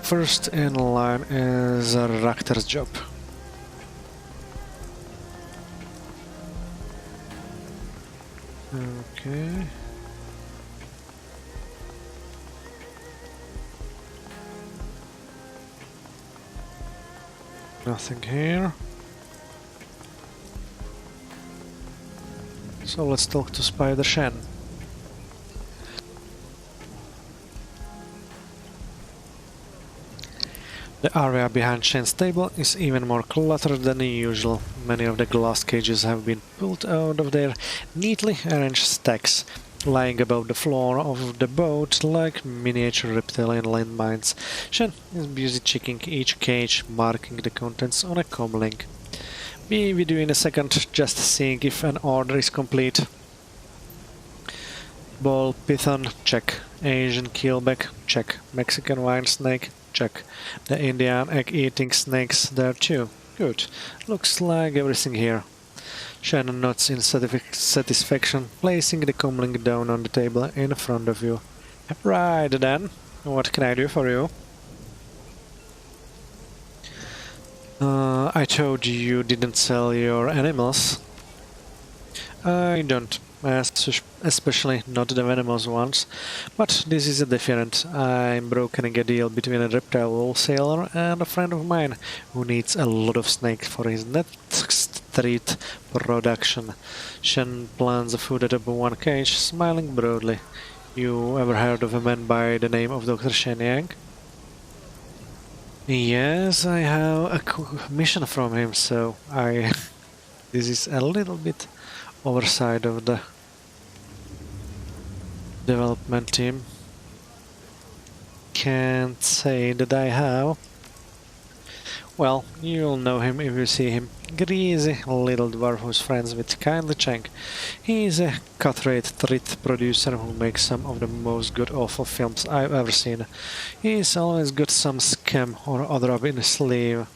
First in line is a Rakter's job. Okay. Nothing here. So let's talk to Spider Shen. The area behind Shen's table is even more cluttered than usual. Many of the glass cages have been pulled out of their neatly arranged stacks, lying above the floor of the boat like miniature reptilian landmines. Shen is busy checking each cage, marking the contents on a comlink. Be with you in a second, just seeing if an order is complete. Ball python, check. Asian keelback, check. Mexican wine snake, check. The Indian egg-eating snakes there too. Good. Looks like everything here. Shannon nods in satisfaction, placing the comlink down on the table in front of you. Right then, what can I do for you? I told you you didn't sell your animals. I don't, especially not the venomous ones, but this is different. I'm brokering a deal between a reptile wholesaler and a friend of mine who needs a lot of snakes for his next street production. Shen plants the food at one cage, smiling broadly. You ever heard of a man by the name of Dr. Shenyang? Yes, I have a mission from him, so this is a little bit oversight of the development team. Can't say that I have. Well, you'll know him if you see him. Greasy little dwarf who's friends with Kindly Cheng. He's a cut-rate treat producer who makes some of the most god-awful films I've ever seen. He's always got some scam or other up in his sleeve.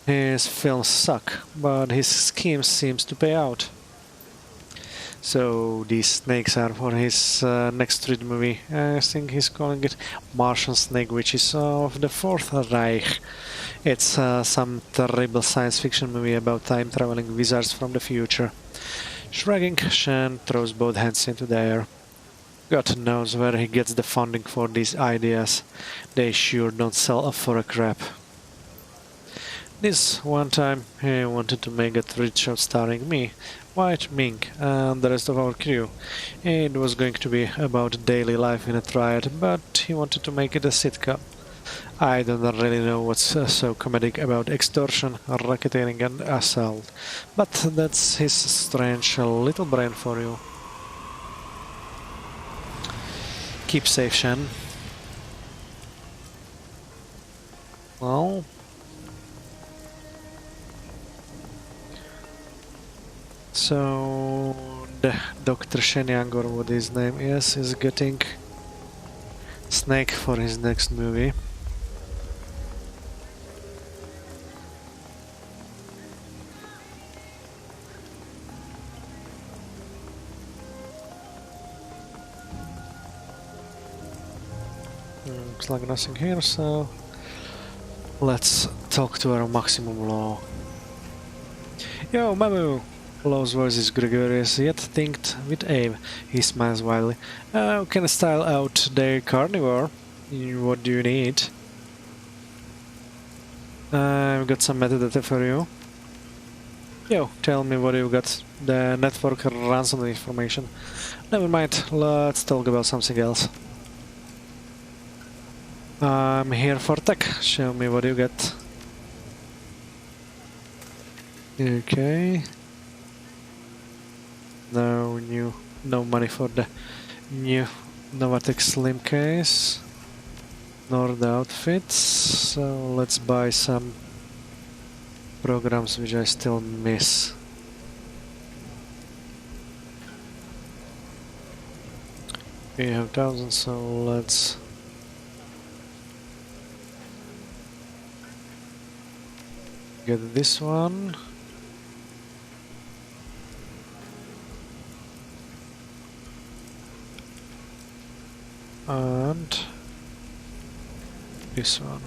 His films suck, but his scheme seems to pay out. So these snakes are for his next street movie. I think he's calling it Martian Snake, which is of the Fourth Reich. It's some terrible science fiction movie about time-traveling wizards from the future. Shrugging, Shen throws both hands into the air. God knows where he gets the funding for these ideas. They sure don't sell up for a crap. This one time he wanted to make a treat show starring me, White Mink, and the rest of our crew. It was going to be about daily life in a triad, but he wanted to make it a sitcom. I don't really know what's so comedic about extortion, racketeering and assault, but that's his strange little brain for you. Keep safe, Shen. Well... So... the Dr. Shenyang, or what his name is getting Snake for his next movie. Looks like nothing here, so let's talk to our maximum law. Yo, Mamu! Law's voice is gregarious, yet tinct with awe. He smiles wildly. Can I style out the carnivore? What do you need? I've got some metadata for you. Yo, tell me what you got. The network runs on the information. Never mind, let's talk about something else. I'm here for tech. Show me what you got. Okay. No money for the new Novatek Slim case, nor the outfits. So let's buy some programs which I still miss. We have 1,000, so let's get this one. And this one.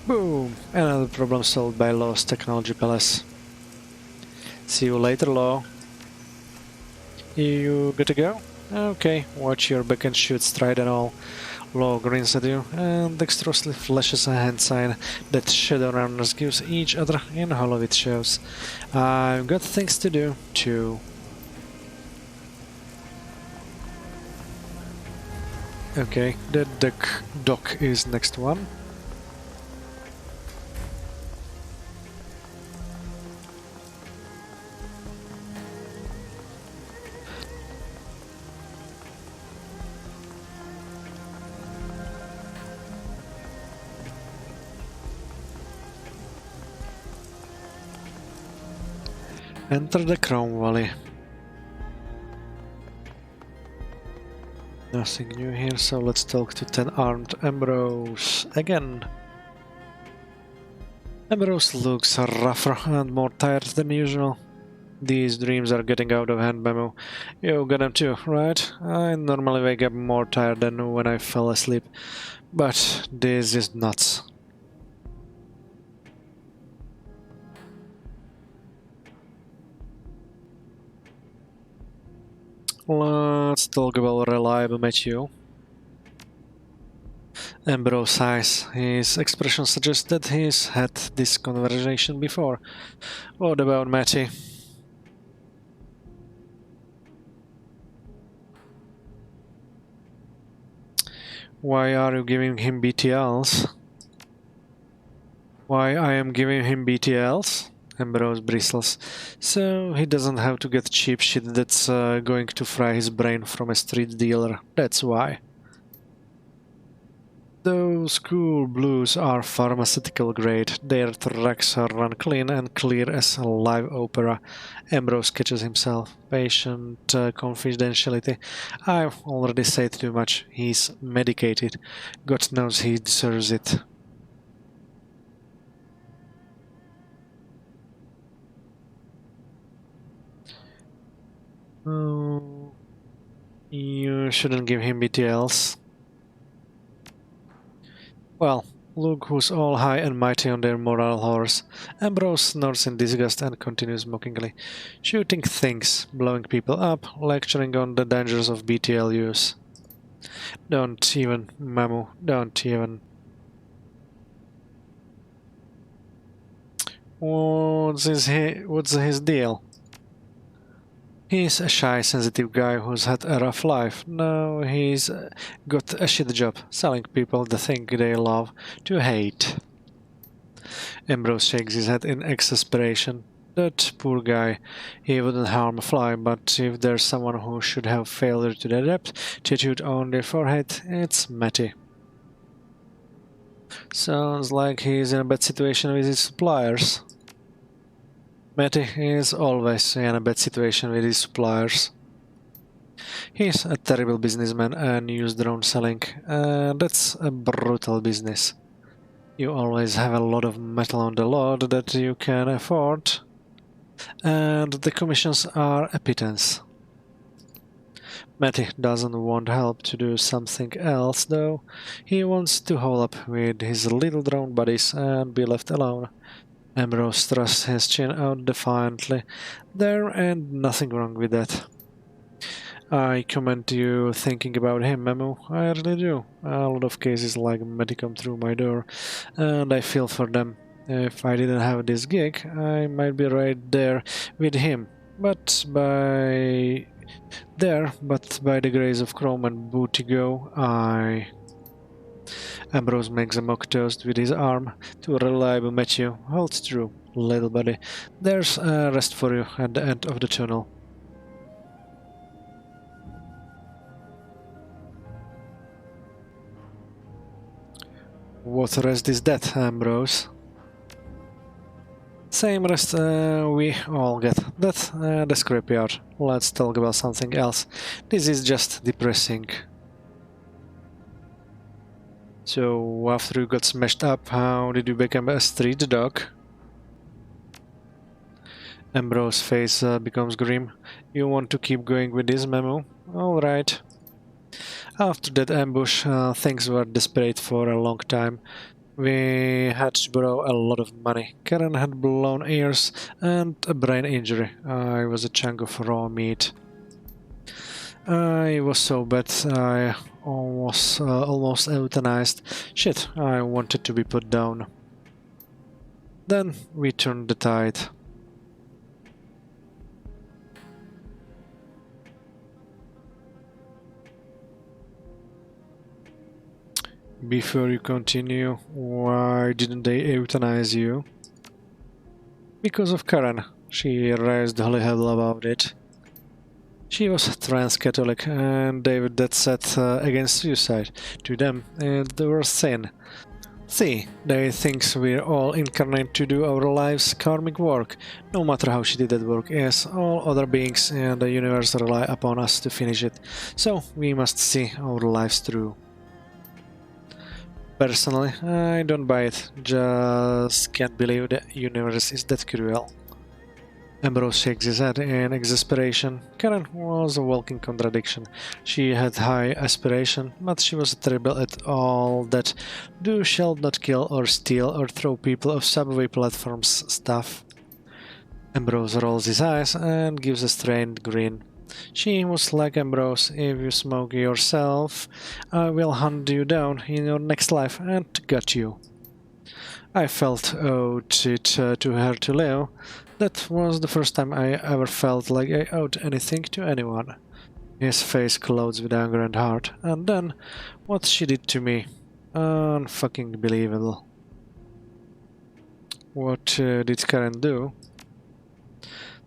Boom! Another problem solved by Law's Technology Palace. See you later, Law. You good to go? Okay, watch your back and shoot stride and all. Law grins at you and dexterously flashes a hand sign that Shadowrunners gives each other in Hollywood shows. I've got things to do, too. Okay, the dock is next one. Enter the Chrome Valley. Nothing new here, so let's talk to 10-armed Ambrose again. Ambrose looks rougher and more tired than usual. These dreams are getting out of hand, Memo. You got them too, right? I normally wake up more tired than when I fell asleep, but this is nuts. Let's talk about reliable Matthew. Ambrose sighs. His expression suggests that he's had this conversation before. What about Matty? Why are you giving him BTLs? Why I am giving him BTLs? Ambrose bristles. So he doesn't have to get cheap shit that's going to fry his brain from a street dealer. That's why. Those cool blues are pharmaceutical grade. Their tracks are run clean and clear as a live opera. Ambrose catches himself. Patient confidentiality. I've already said too much. He's medicated. God knows he deserves it. Oh, you shouldn't give him details. Well, look who's all high and mighty on their moral horse. Ambrose snorts in disgust and continues mockingly. Shooting things, blowing people up, lecturing on the dangers of BTL use. Don't even, Mamu, don't even. What's his deal? He's a shy, sensitive guy who's had a rough life. Now he's got a shit job, selling people the thing they love to hate. Ambrose shakes his head in exasperation. That poor guy. He wouldn't harm a fly, but if there's someone who should have failure to the depth tattooed on their forehead, it's Matty. Sounds like he's in a bad situation with his suppliers. Matty is always in a bad situation with his suppliers. He's a terrible businessman and used drone selling. That's a brutal business. You always have a lot of metal on the load that you can afford, and the commissions are a pittance. Matty doesn't want help to do something else, though. He wants to hole up with his little drone buddies and be left alone. Ambrose thrusts his chin out defiantly. There ain't nothing wrong with that. I commend you thinking about him, Memo. I really do. A lot of cases like Matty come through my door, and I feel for them. If I didn't have this gig, I might be right there with him. But by the grace of Chrome and Bootigo, Ambrose makes a mock toast with his arm to a reliable Matthew. Hold true, little buddy. There's a rest for you at the end of the tunnel. What rest is that, Ambrose? Same rest we all get. That's the scrapyard. Let's talk about something else. This is just depressing. So, after you got smashed up, how did you become a street dog? Ambrose's face becomes grim. You want to keep going with this, Memo? Alright. After that ambush, things were desperate for a long time. We had to borrow a lot of money. Karen had blown ears and a brain injury. I was a chunk of raw meat. I was so bad I was almost euthanized. Shit, I wanted to be put down. Then we turned the tide. Before you continue, why didn't they euthanize you? Because of Karen. She raised holy hell about it. She was trans-Catholic and they were dead set against suicide. To them, it was sin. See, they think we're all incarnate to do our lives' karmic work. No matter how shitty that work is, all other beings in the universe rely upon us to finish it. So we must see our lives through. Personally, I don't buy it. Just can't believe the universe is that cruel. Ambrose shakes his head in exasperation. Karen was a walking contradiction. She had high aspiration, but she was terrible at all that do shall not kill or steal or throw people off subway platforms stuff. Ambrose rolls his eyes and gives a strained grin. She was like Ambrose. If you smoke yourself, I will hunt you down in your next life and gut you. I felt owed it to her to live. That was the first time I ever felt like I owed anything to anyone. His face clouds with anger and heart. And then, what she did to me. Unfucking believable. What did Karen do?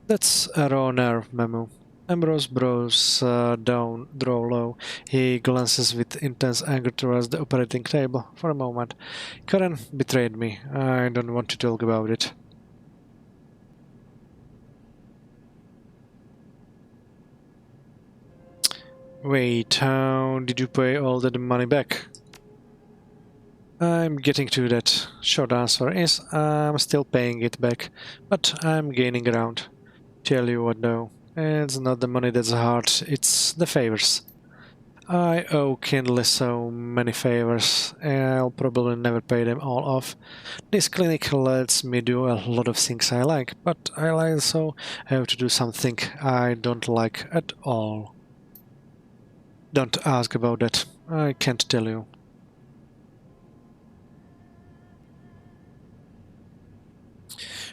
That's a raw nerve, Memu. Ambrose brows down, draw low. He glances with intense anger towards the operating table for a moment. Karen betrayed me. I don't want to talk about it. Wait, how did you pay all that money back? I'm getting to that. Short answer is I'm still paying it back, but I'm gaining ground. Tell you what though, it's not the money that's hard, it's the favors. I owe Kindle so many favors, I'll probably never pay them all off. This clinic lets me do a lot of things I like, but I also have to do something I don't like at all. Don't ask about that, I can't tell you.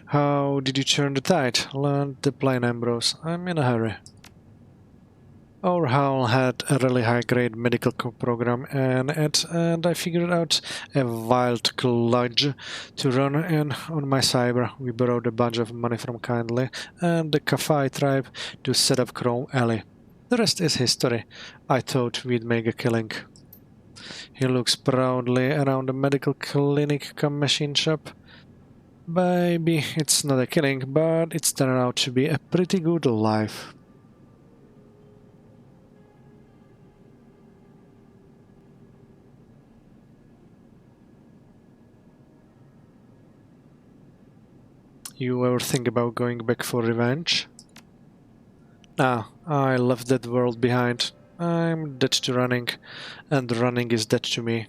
How did you turn the tide? Land the plane, Ambrose. I'm in a hurry. Our Hall had a really high-grade medical program in it, and I figured out a wild kludge to run in on my cyber. We borrowed a bunch of money from Kindly and the Kafai tribe to set up Chrome Alley. The rest is history. I thought we'd make a killing. He looks proudly around the medical clinic cum machine shop. Maybe it's not a killing, but it's turned out to be a pretty good life. You ever think about going back for revenge? Ah, I left that world behind. I'm dead to running, and running is dead to me.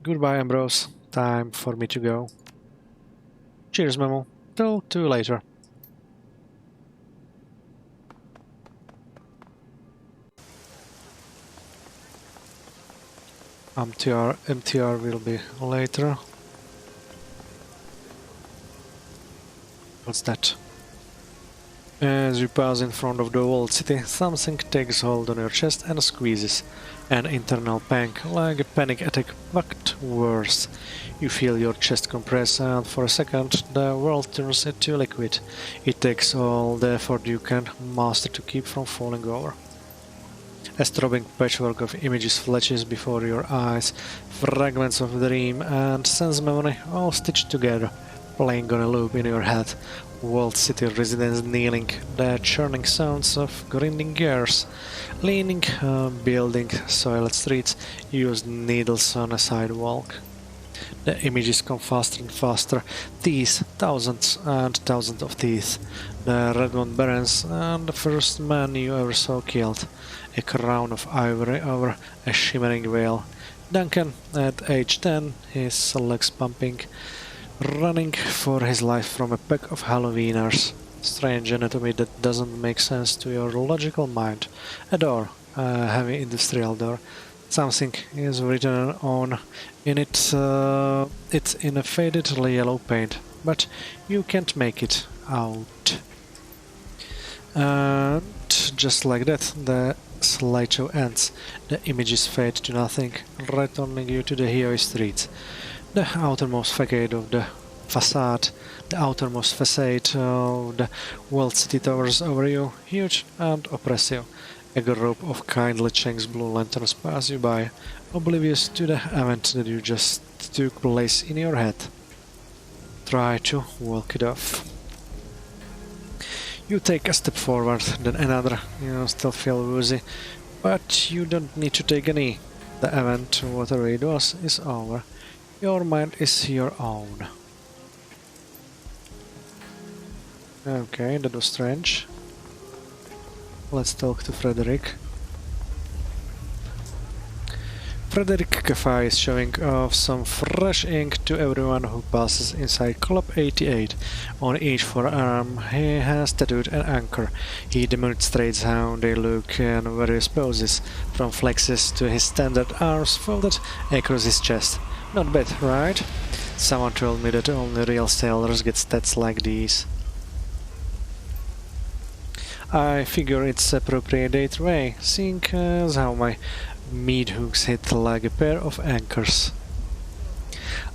Goodbye, Ambrose. Time for me to go. Cheers, Memo. Talk to you later. MTR will be later. What's that? As you pass in front of the walled city, something takes hold on your chest and squeezes. An internal pang, like a panic attack, but worse. You feel your chest compress and for a second the world turns into liquid. It takes all the effort you can master to keep from falling over. A throbbing patchwork of images flashes before your eyes, fragments of dream and sense memory all stitched together, playing on a loop in your head. Walled city residents kneeling, the churning sounds of grinding gears, leaning, building, soiled streets, used needles on a sidewalk. The images come faster and faster, teeth, thousands and thousands of teeth, the Redmond Barons and the first man you ever saw killed, a crown of ivory over a shimmering veil. Duncan, at age 10, his legs pumping, running for his life from a pack of Halloweeners. Strange anatomy that doesn't make sense to your logical mind. A door, a heavy industrial door. Something is written on in it. It's in a faded yellow paint, but you can't make it out. And just like that, the slideshow ends. The images fade to nothing, returning you to the Heoi streets. The outermost facade of the facade, the outermost facade of the walled city towers over you, huge and oppressive. A group of kindly Cheng's blue lanterns pass you by, oblivious to the event that you just took place in your head. Try to walk it off. You take a step forward, then another. You still feel woozy, but you don't need to take any. The event, whatever it was, is over. Your mind is your own. Okay, that was strange. Let's talk to Frederick. Frederick Caffey is showing off some fresh ink to everyone who passes inside Club 88. On each forearm he has tattooed an anchor. He demonstrates how they look in various poses, from flexes to his standard arms folded across his chest. Not bad, right? Someone told me that only real sailors get stats like these. I figure it's appropriate either way, seeing as how my meat hooks hit like a pair of anchors.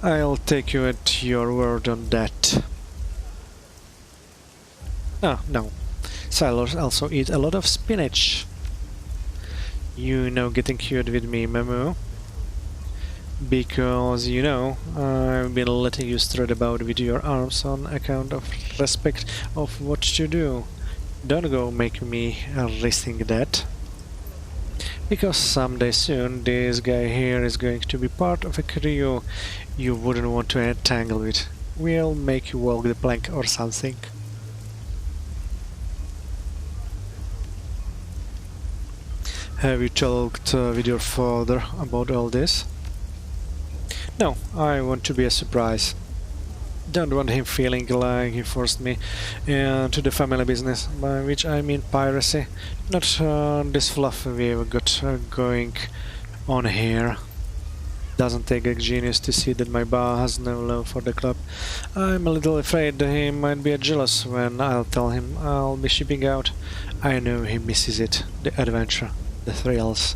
I'll take you at your word on that. Ah, no, Sailors also eat a lot of spinach. You know, getting cute with me, Memu. Because, you know, I've been letting you strut about with your arms on account of respect of what you do. Don't go make me rethink that. Because someday soon, this guy here is going to be part of a crew you wouldn't want to entangle with. We'll make you walk the plank or something. Have you talked with your father about all this? No, I want to be a surprise. Don't want him feeling like he forced me into the family business, by which I mean piracy, not this fluff we've got going on here. Doesn't take a genius to see that my bar has no love for the club. I'm a little afraid he might be jealous when I'll tell him I'll be shipping out. I know he misses it, the adventure, the thrills.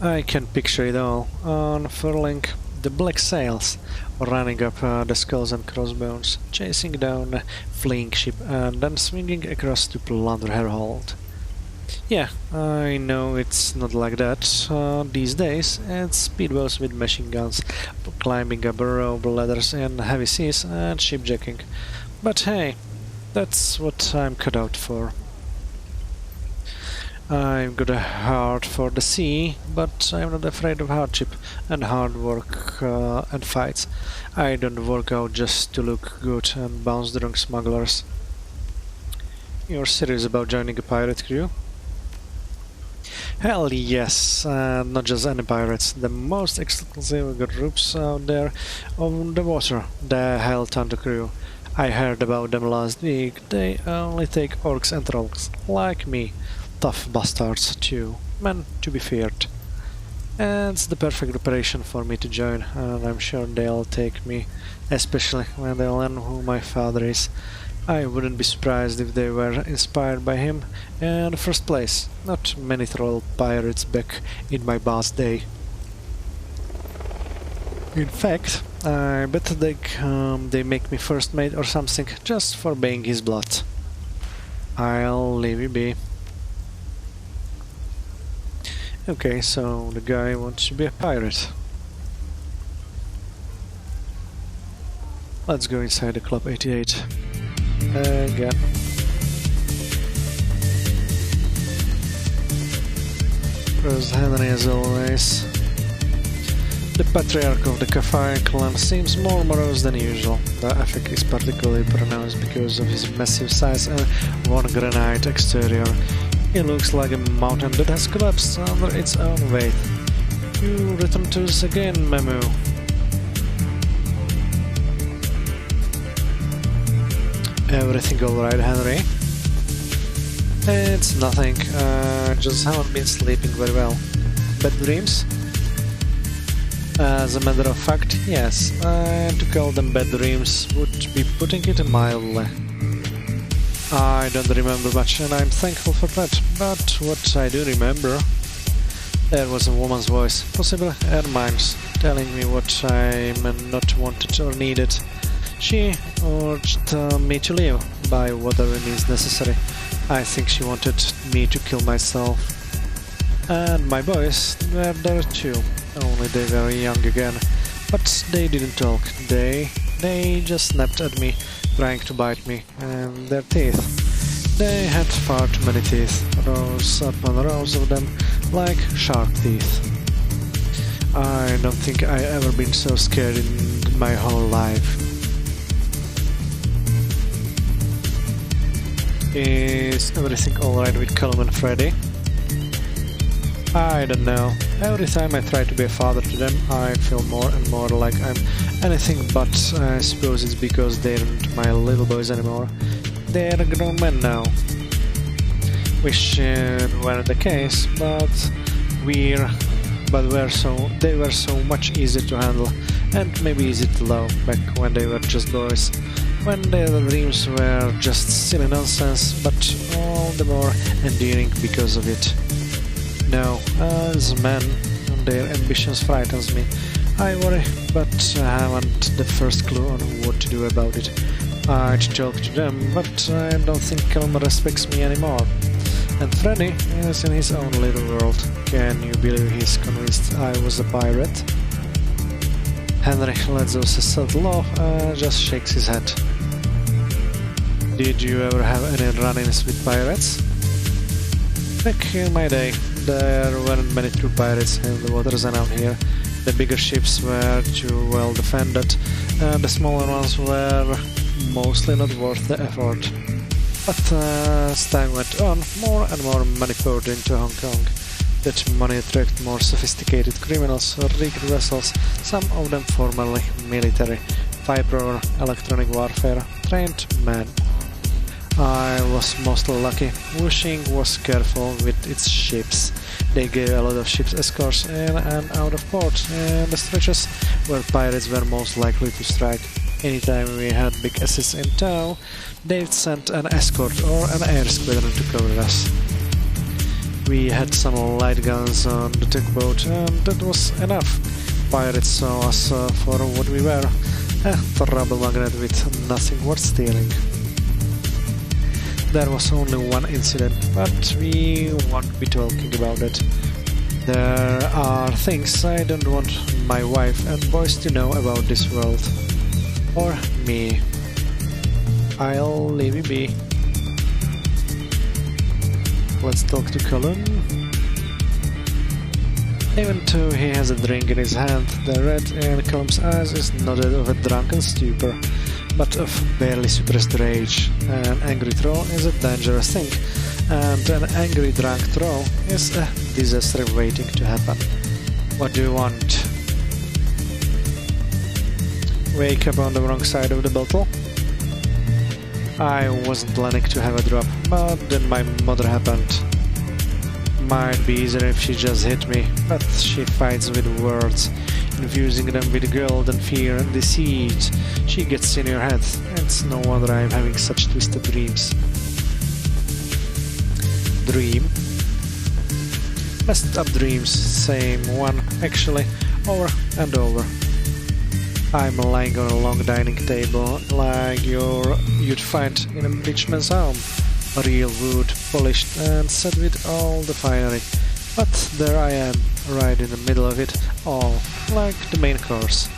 I can picture it all, unfurling the black sails, running up the skulls and crossbones, chasing down a fleeing ship, and then swinging across to plunder her hold. Yeah, I know it's not like that these days. It's speedboats with machine guns, climbing up rope ladders in heavy seas, and shipjacking. But hey, that's what I'm cut out for. I've got a heart for the sea, but I'm not afraid of hardship and hard work and fights. I don't work out just to look good and bounce drunk smugglers. You're serious about joining a pirate crew? Hell yes, not just any pirates, the most exclusive groups out there on the water, the Hell Thunder crew. I heard about them last week. They only take orcs and trolls, like me. Tough bastards too, men to be feared. And it's the perfect operation for me to join, and I'm sure they'll take me, especially when they learn who my father is. I wouldn't be surprised if they were inspired by him in the first place. Not many troll pirates back in my boss day. In fact, I bet they make me first mate or something just for baying his blood. I'll leave you be. Okay, so the guy wants to be a pirate. Let's go inside the Club 88. Again. There's Henry as always. The patriarch of the Kafai clan seems more morose than usual. The effect is particularly pronounced because of his massive size and one granite exterior. He looks like a mountain that has collapsed under its own weight. You return to us again, Memu. Everything alright, Henry? It's nothing, just haven't been sleeping very well. Bad dreams? As a matter of fact, yes, to call them bad dreams would be putting it mildly. I don't remember much and I'm thankful for that, but what I do remember, there was a woman's voice, possibly Ermine's, telling me what I'm not wanted or needed. She urged me to live by whatever means necessary. I think she wanted me to kill myself. And my boys were there too, only they were young again, but they didn't talk. They just snapped at me, trying to bite me, and their teeth. They had far too many teeth, rows upon rows of them, like shark teeth. I don't think I ever been so scared in my whole life. Is everything alright with Colum and Freddy? I don't know. Every time I try to be a father to them, I feel more and more like I'm anything but. I suppose it's because they aren't my little boys anymore. They're grown men now. Wish it weren't the case, but they were so much easier to handle, and maybe easy to love back when they were just boys. When their dreams were just silly nonsense, but all the more endearing because of it. Now, as men, their ambitions frightens me. I worry, but I haven't the first clue on what to do about it. I'd talk to them, but I don't think Kelm respects me anymore. And Freddy is in his own little world. Can you believe he's convinced I was a pirate? Henry lets out a subtle laugh and just shakes his head. Did you ever have any run-ins with pirates? Back in my day, there weren't many true pirates in the waters around here. The bigger ships were too well defended, and the smaller ones were mostly not worth the effort. But as time went on, more and more money poured into Hong Kong. That money attracted more sophisticated criminals, rigged vessels, some of them formerly military, fiber, electronic warfare, trained men. I was mostly lucky. Wuxing was careful with its ships. They gave a lot of ships escorts in and out of port, and the stretches where pirates were most likely to strike. Anytime we had big assets in tow, they'd send an escort or an air squadron to cover us. We had some light guns on the tugboat, and that was enough. Pirates saw us for what we were, a trouble magnet with nothing worth stealing. There was only one incident, but we won't be talking about it. There are things I don't want my wife and boys to know about this world. Or me. I'll leave you be. Let's talk to Cullen. Even though he has a drink in his hand, the red in Cullen's eyes is not that of a drunken stupor, but of barely suppressed rage. An angry troll is a dangerous thing, and an angry drunk troll is a disaster waiting to happen. What do you want? Wake up on the wrong side of the bottle? I wasn't planning to have a drop, but then my mother happened. Might be easier if she just hit me, but she fights with words, infusing them with guilt and fear and deceit. She gets in your head, and it's no wonder I'm having such twisted dreams. Dream? Messed up dreams, same one, actually, over and over. I'm lying on a long dining table, like you'd find in a rich man's home. Real wood, polished and set with all the finery. But there I am, right in the middle of it all, like the main course.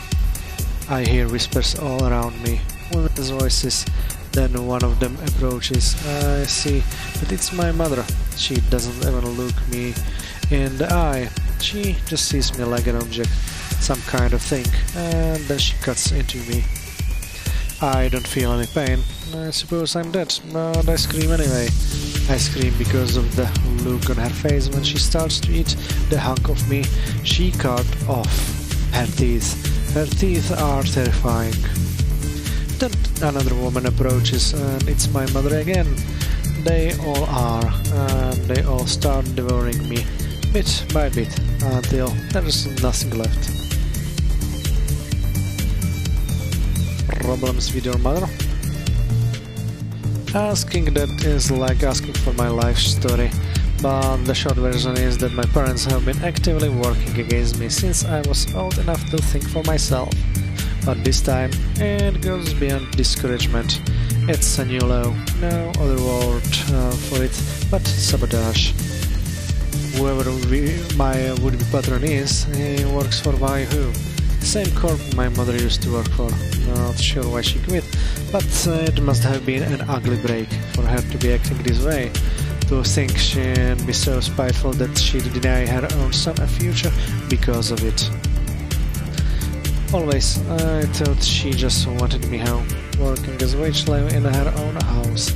I hear whispers all around me, women's voices. Then one of them approaches. I see that it's my mother. She doesn't even look me in the eye. She just sees me like an object, some kind of thing, and then she cuts into me. I don't feel any pain. I suppose I'm dead, but I scream anyway. I scream because of the look on her face when she starts to eat the hunk of me she carved off. Her teeth. Her teeth are terrifying. Then another woman approaches, and it's my mother again. They all are, and they all start devouring me, bit by bit, until there's nothing left. Problems with your mother? Asking that is like asking for my life story, but the short version is that my parents have been actively working against me since I was old enough to think for myself. But this time, it goes beyond discouragement. It's a new law, no other word for it but sabotage. Whoever my would-be patron is, he works for Who. Same corp my mother used to work for. Not sure why she quit, but it must have been an ugly break for her to be acting this way. To think she'd be so spiteful that she'd deny her own son a future because of it. Always, I thought she just wanted me home, working as wage slave in her own house.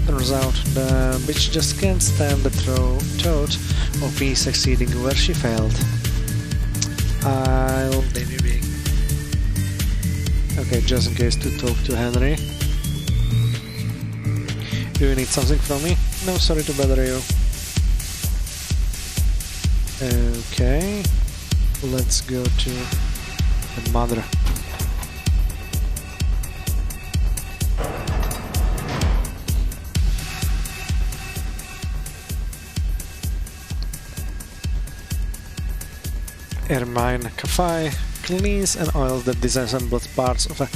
Turns out the bitch just can't stand the thought of me succeeding where she failed. I'll leave you be. Okay, just in case to talk to Henry. Do you need something from me? No, sorry to bother you. Okay, let's go to the mother. Ermine Cafe, cleans and oils the disassembled parts of a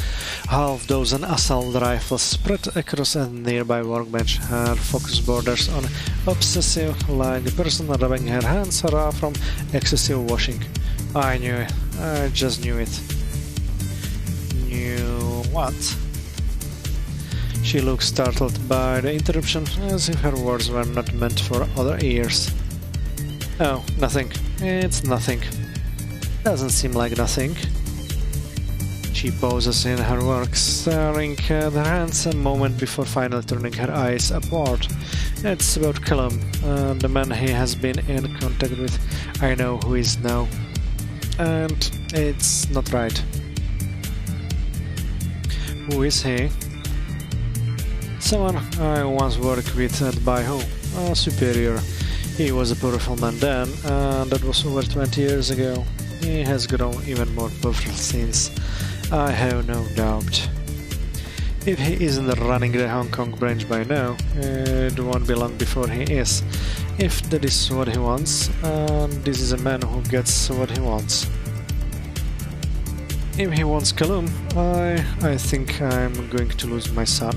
half-dozen assault rifles spread across a nearby workbench. Her focus borders on obsessive, like a person rubbing her hands raw from excessive washing. I knew it. I just knew it. Knew what? She looked startled by the interruption, as if her words were not meant for other ears. Oh, nothing. It's nothing. Doesn't seem like nothing. She pauses in her work, staring at her hands a moment before finally turning her eyes upward. It's about Callum, the man he has been in contact with. I know who is now. And it's not right. Who is he? Someone I once worked with at Baiho, a superior. He was a powerful man then, and that was over 20 years ago. He has grown even more powerful since, I have no doubt. If he isn't running the Hong Kong branch by now, it won't be long before he is. If that is what he wants, and this is a man who gets what he wants. If he wants Callum, I think I'm going to lose my son.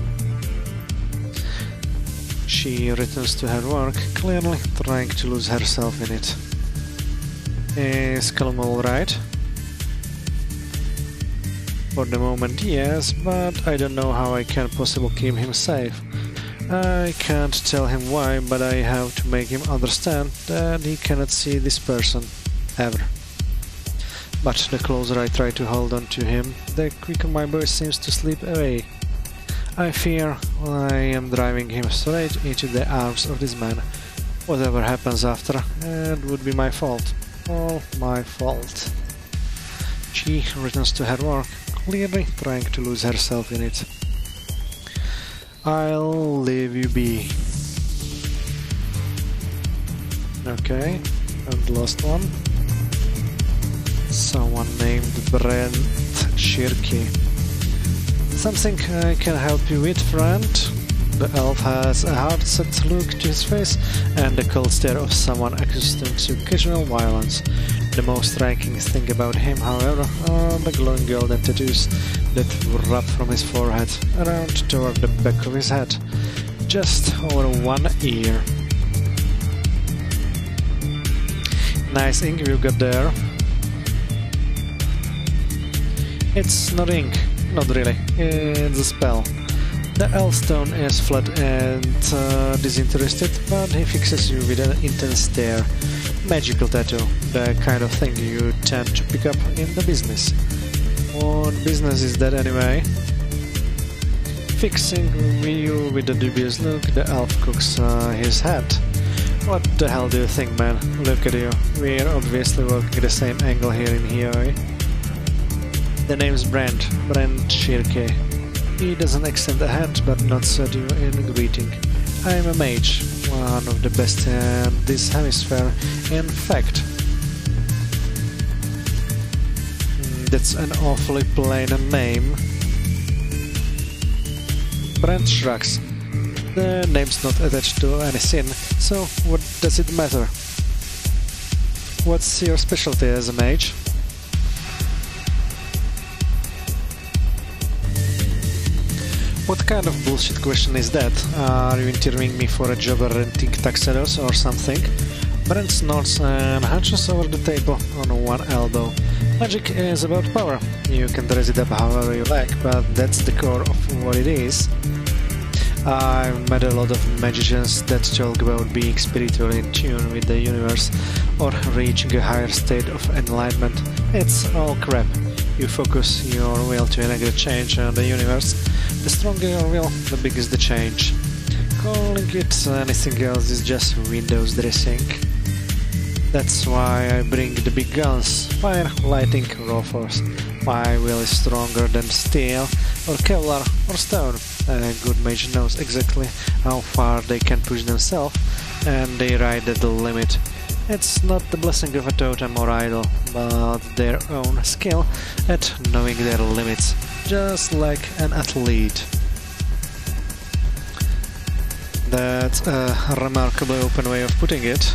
She returns to her work, clearly trying to lose herself in it. Is Callum alright? For the moment, yes, but I don't know how I can possibly keep him safe. I can't tell him why, but I have to make him understand that he cannot see this person, ever. But the closer I try to hold on to him, the quicker my voice seems to slip away. I fear I am driving him straight into the arms of this man. Whatever happens after, it would be my fault. All my fault. She returns to her work, clearly trying to lose herself in it. I'll leave you be. Okay, and the last one. Someone named Brent Shirky. Something I can help you with, friend? The elf has a hard-set look to his face and the cold stare of someone accustomed to casual violence. The most striking thing about him, however, are the glowing golden tattoos that rub from his forehead around toward the back of his head, just over one ear. Nice ink you got there. It's not ink, not really, it's a spell. The elf stone is flat and disinterested, but he fixes you with an intense stare. Magical tattoo, the kind of thing you tend to pick up in the business. What business is that anyway? Fixing you with a dubious look, the elf cooks his head. What the hell do you think, man? Look at you, we're obviously working the same angle here in Heoi. The name's Brent Shirke. He doesn't extend a hand but nods at you in greeting. I'm a mage, one of the best in this hemisphere, in fact. That's an awfully plain name. Brent shrugs. The name's not attached to any sin, so what does it matter? What's your specialty as a mage? What kind of bullshit question is that? Are you interviewing me for a job or renting tuxedos or something? Brent nods and hunches over the table on one elbow. Magic is about power. You can dress it up however you like, but that's the core of what it is. I've met a lot of magicians that talk about being spiritually in tune with the universe or reaching a higher state of enlightenment. It's all crap. You focus your will to enact change on the universe. The stronger your will, the bigger is the change. Calling it anything else is just windows dressing. That's why I bring the big guns, fire, lightning, raw force. My will is stronger than steel, or Kevlar, or stone. A good mage knows exactly how far they can push themselves, and they ride at the limit. It's not the blessing of a totem or idol, but their own skill at knowing their limits, just like an athlete. That's a remarkably open way of putting it.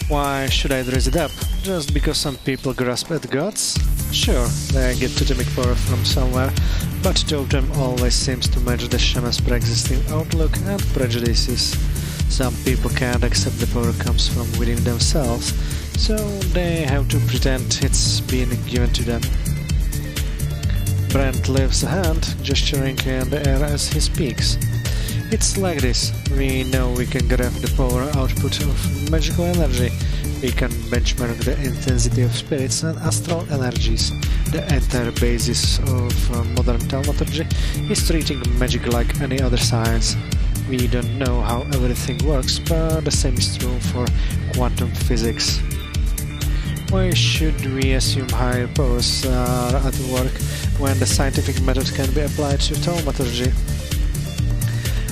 Why should I dress it up? Just because some people grasp at gods? Sure, they get totemic power from somewhere, but totem always seems to match the shaman's pre-existing outlook and prejudices. Some people can't accept the power comes from within themselves, so they have to pretend it's been given to them. Brent lifts a hand, gesturing in the air as he speaks. It's like this. We know we can graph the power output of magical energy. We can benchmark the intensity of spirits and astral energies. The entire basis of modern thaumaturgy is treating magic like any other science. We don't know how everything works, but the same is true for quantum physics. Why should we assume higher powers are at work when the scientific method can be applied to thaumaturgy?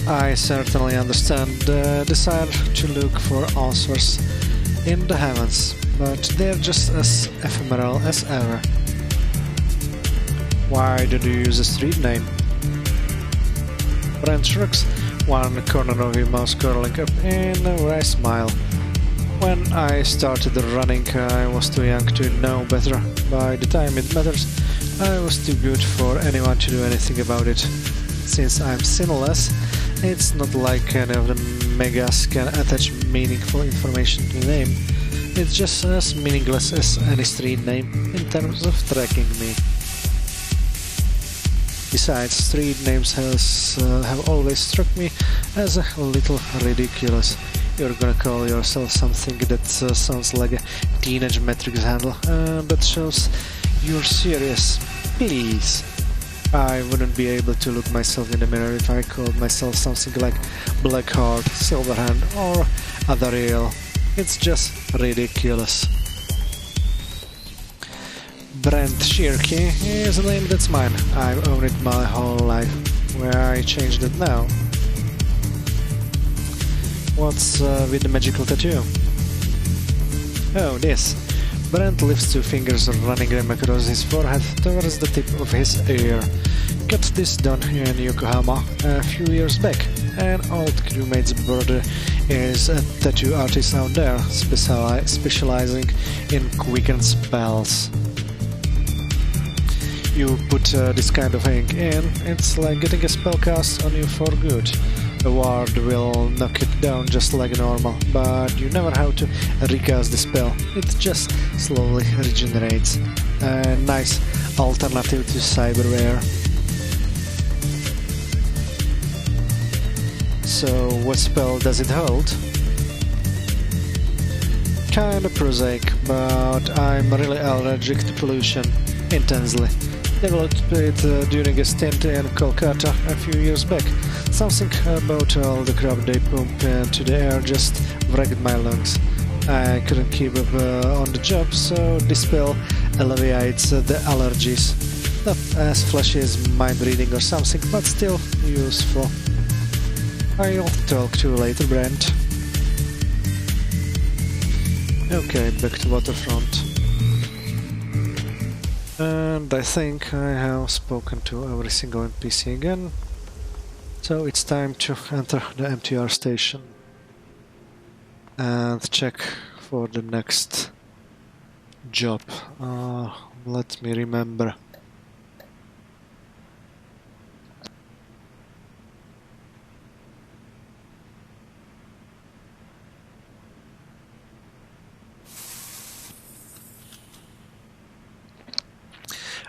I certainly understand the desire to look for answers in the heavens, but they're just as ephemeral as ever. Why did you use a street name? Brent shrugs, one corner of his mouth curling up in a wry smile. When I started running, I was too young to know better. By the time it matters, I was too good for anyone to do anything about it. Since I'm sinless, it's not like any of the megas can attach meaningful information to the name. It's just as meaningless as any street name in terms of tracking me. Besides, street names have always struck me as a little ridiculous. You're gonna call yourself something that sounds like a teenage Matrix handle, that shows you're serious. Please. I wouldn't be able to look myself in the mirror if I called myself something like Blackheart, Silverhand, or Adariel. It's just ridiculous. Brent Shirky is a name that's mine. I've owned it my whole life. Where I changed it now? What's with the magical tattoo? Oh, this. Brent lifts two fingers, running them across his forehead towards the tip of his ear. Got this done in Yokohama a few years back. An old crewmate's brother is a tattoo artist out there, specializing in quicken spells. You put this kind of ink in, it's like getting a spell cast on you for good. A ward will knock it down just like normal, but you never have to recast the spell, it just slowly regenerates. A nice alternative to cyberware. So what spell does it hold? Kinda prosaic, but I'm really allergic to pollution. Intensely. Developed it during a stint in Kolkata a few years back. Something about all the crap they pump into the air just wrecked my lungs. I couldn't keep up on the job, so this spell alleviates the allergies. Not as flashy as mind reading or something, but still useful. I'll talk to you later, Brent. Okay, back to waterfront. And I think I have spoken to every single NPC again. So it's time to enter the MTR station and check for the next job. Let me remember.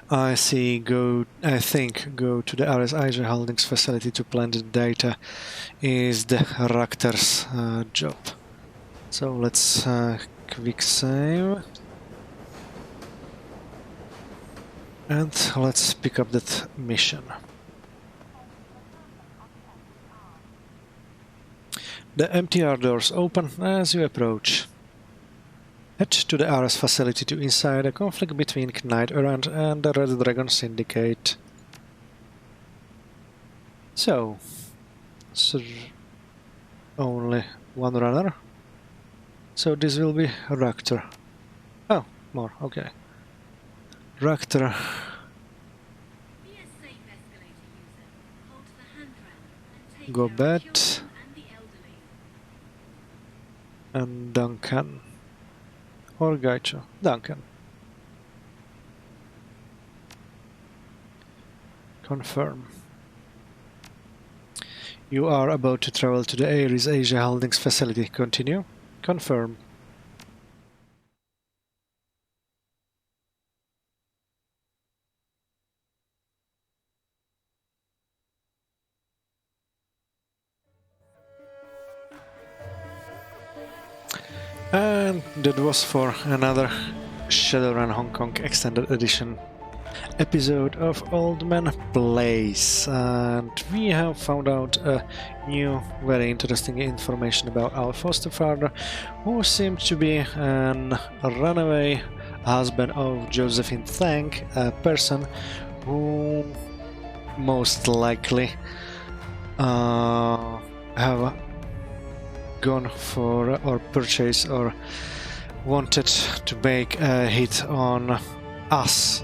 I think go to the RSIJ Holdings facility to plant the data is the Raktar's job. So let's quick save. And let's pick up that mission. The MTR doors open as you approach. Head to the RS facility to incite a conflict between Knight Errant and the Red Dragon Syndicate. So only one runner. So this will be Raktar. Oh, more, okay. Raktar. Go Bat and Duncan. or Gaicho? Duncan. Confirm. You are about to travel to the Ares Asia Holdings facility. Continue. Confirm. And that was for another Shadowrun Hong Kong Extended Edition episode of Old Man Plays, and we have found out new, very interesting information about our foster father, who seemed to be a runaway husband of Josephine Thank, a person who most likely have gone for or purchased or wanted to make a hit on us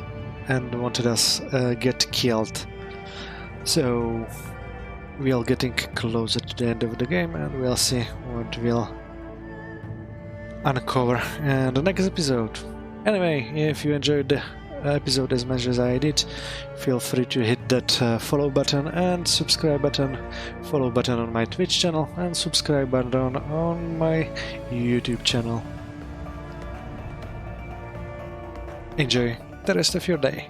and wanted us get killed. So we are getting closer to the end of the game, and we'll see what we'll uncover in the next episode. Anyway, if you enjoyed the episode as much as I did, feel free to hit that follow button and subscribe button, follow button on my Twitch channel and subscribe button on my YouTube channel. Enjoy the rest of your day.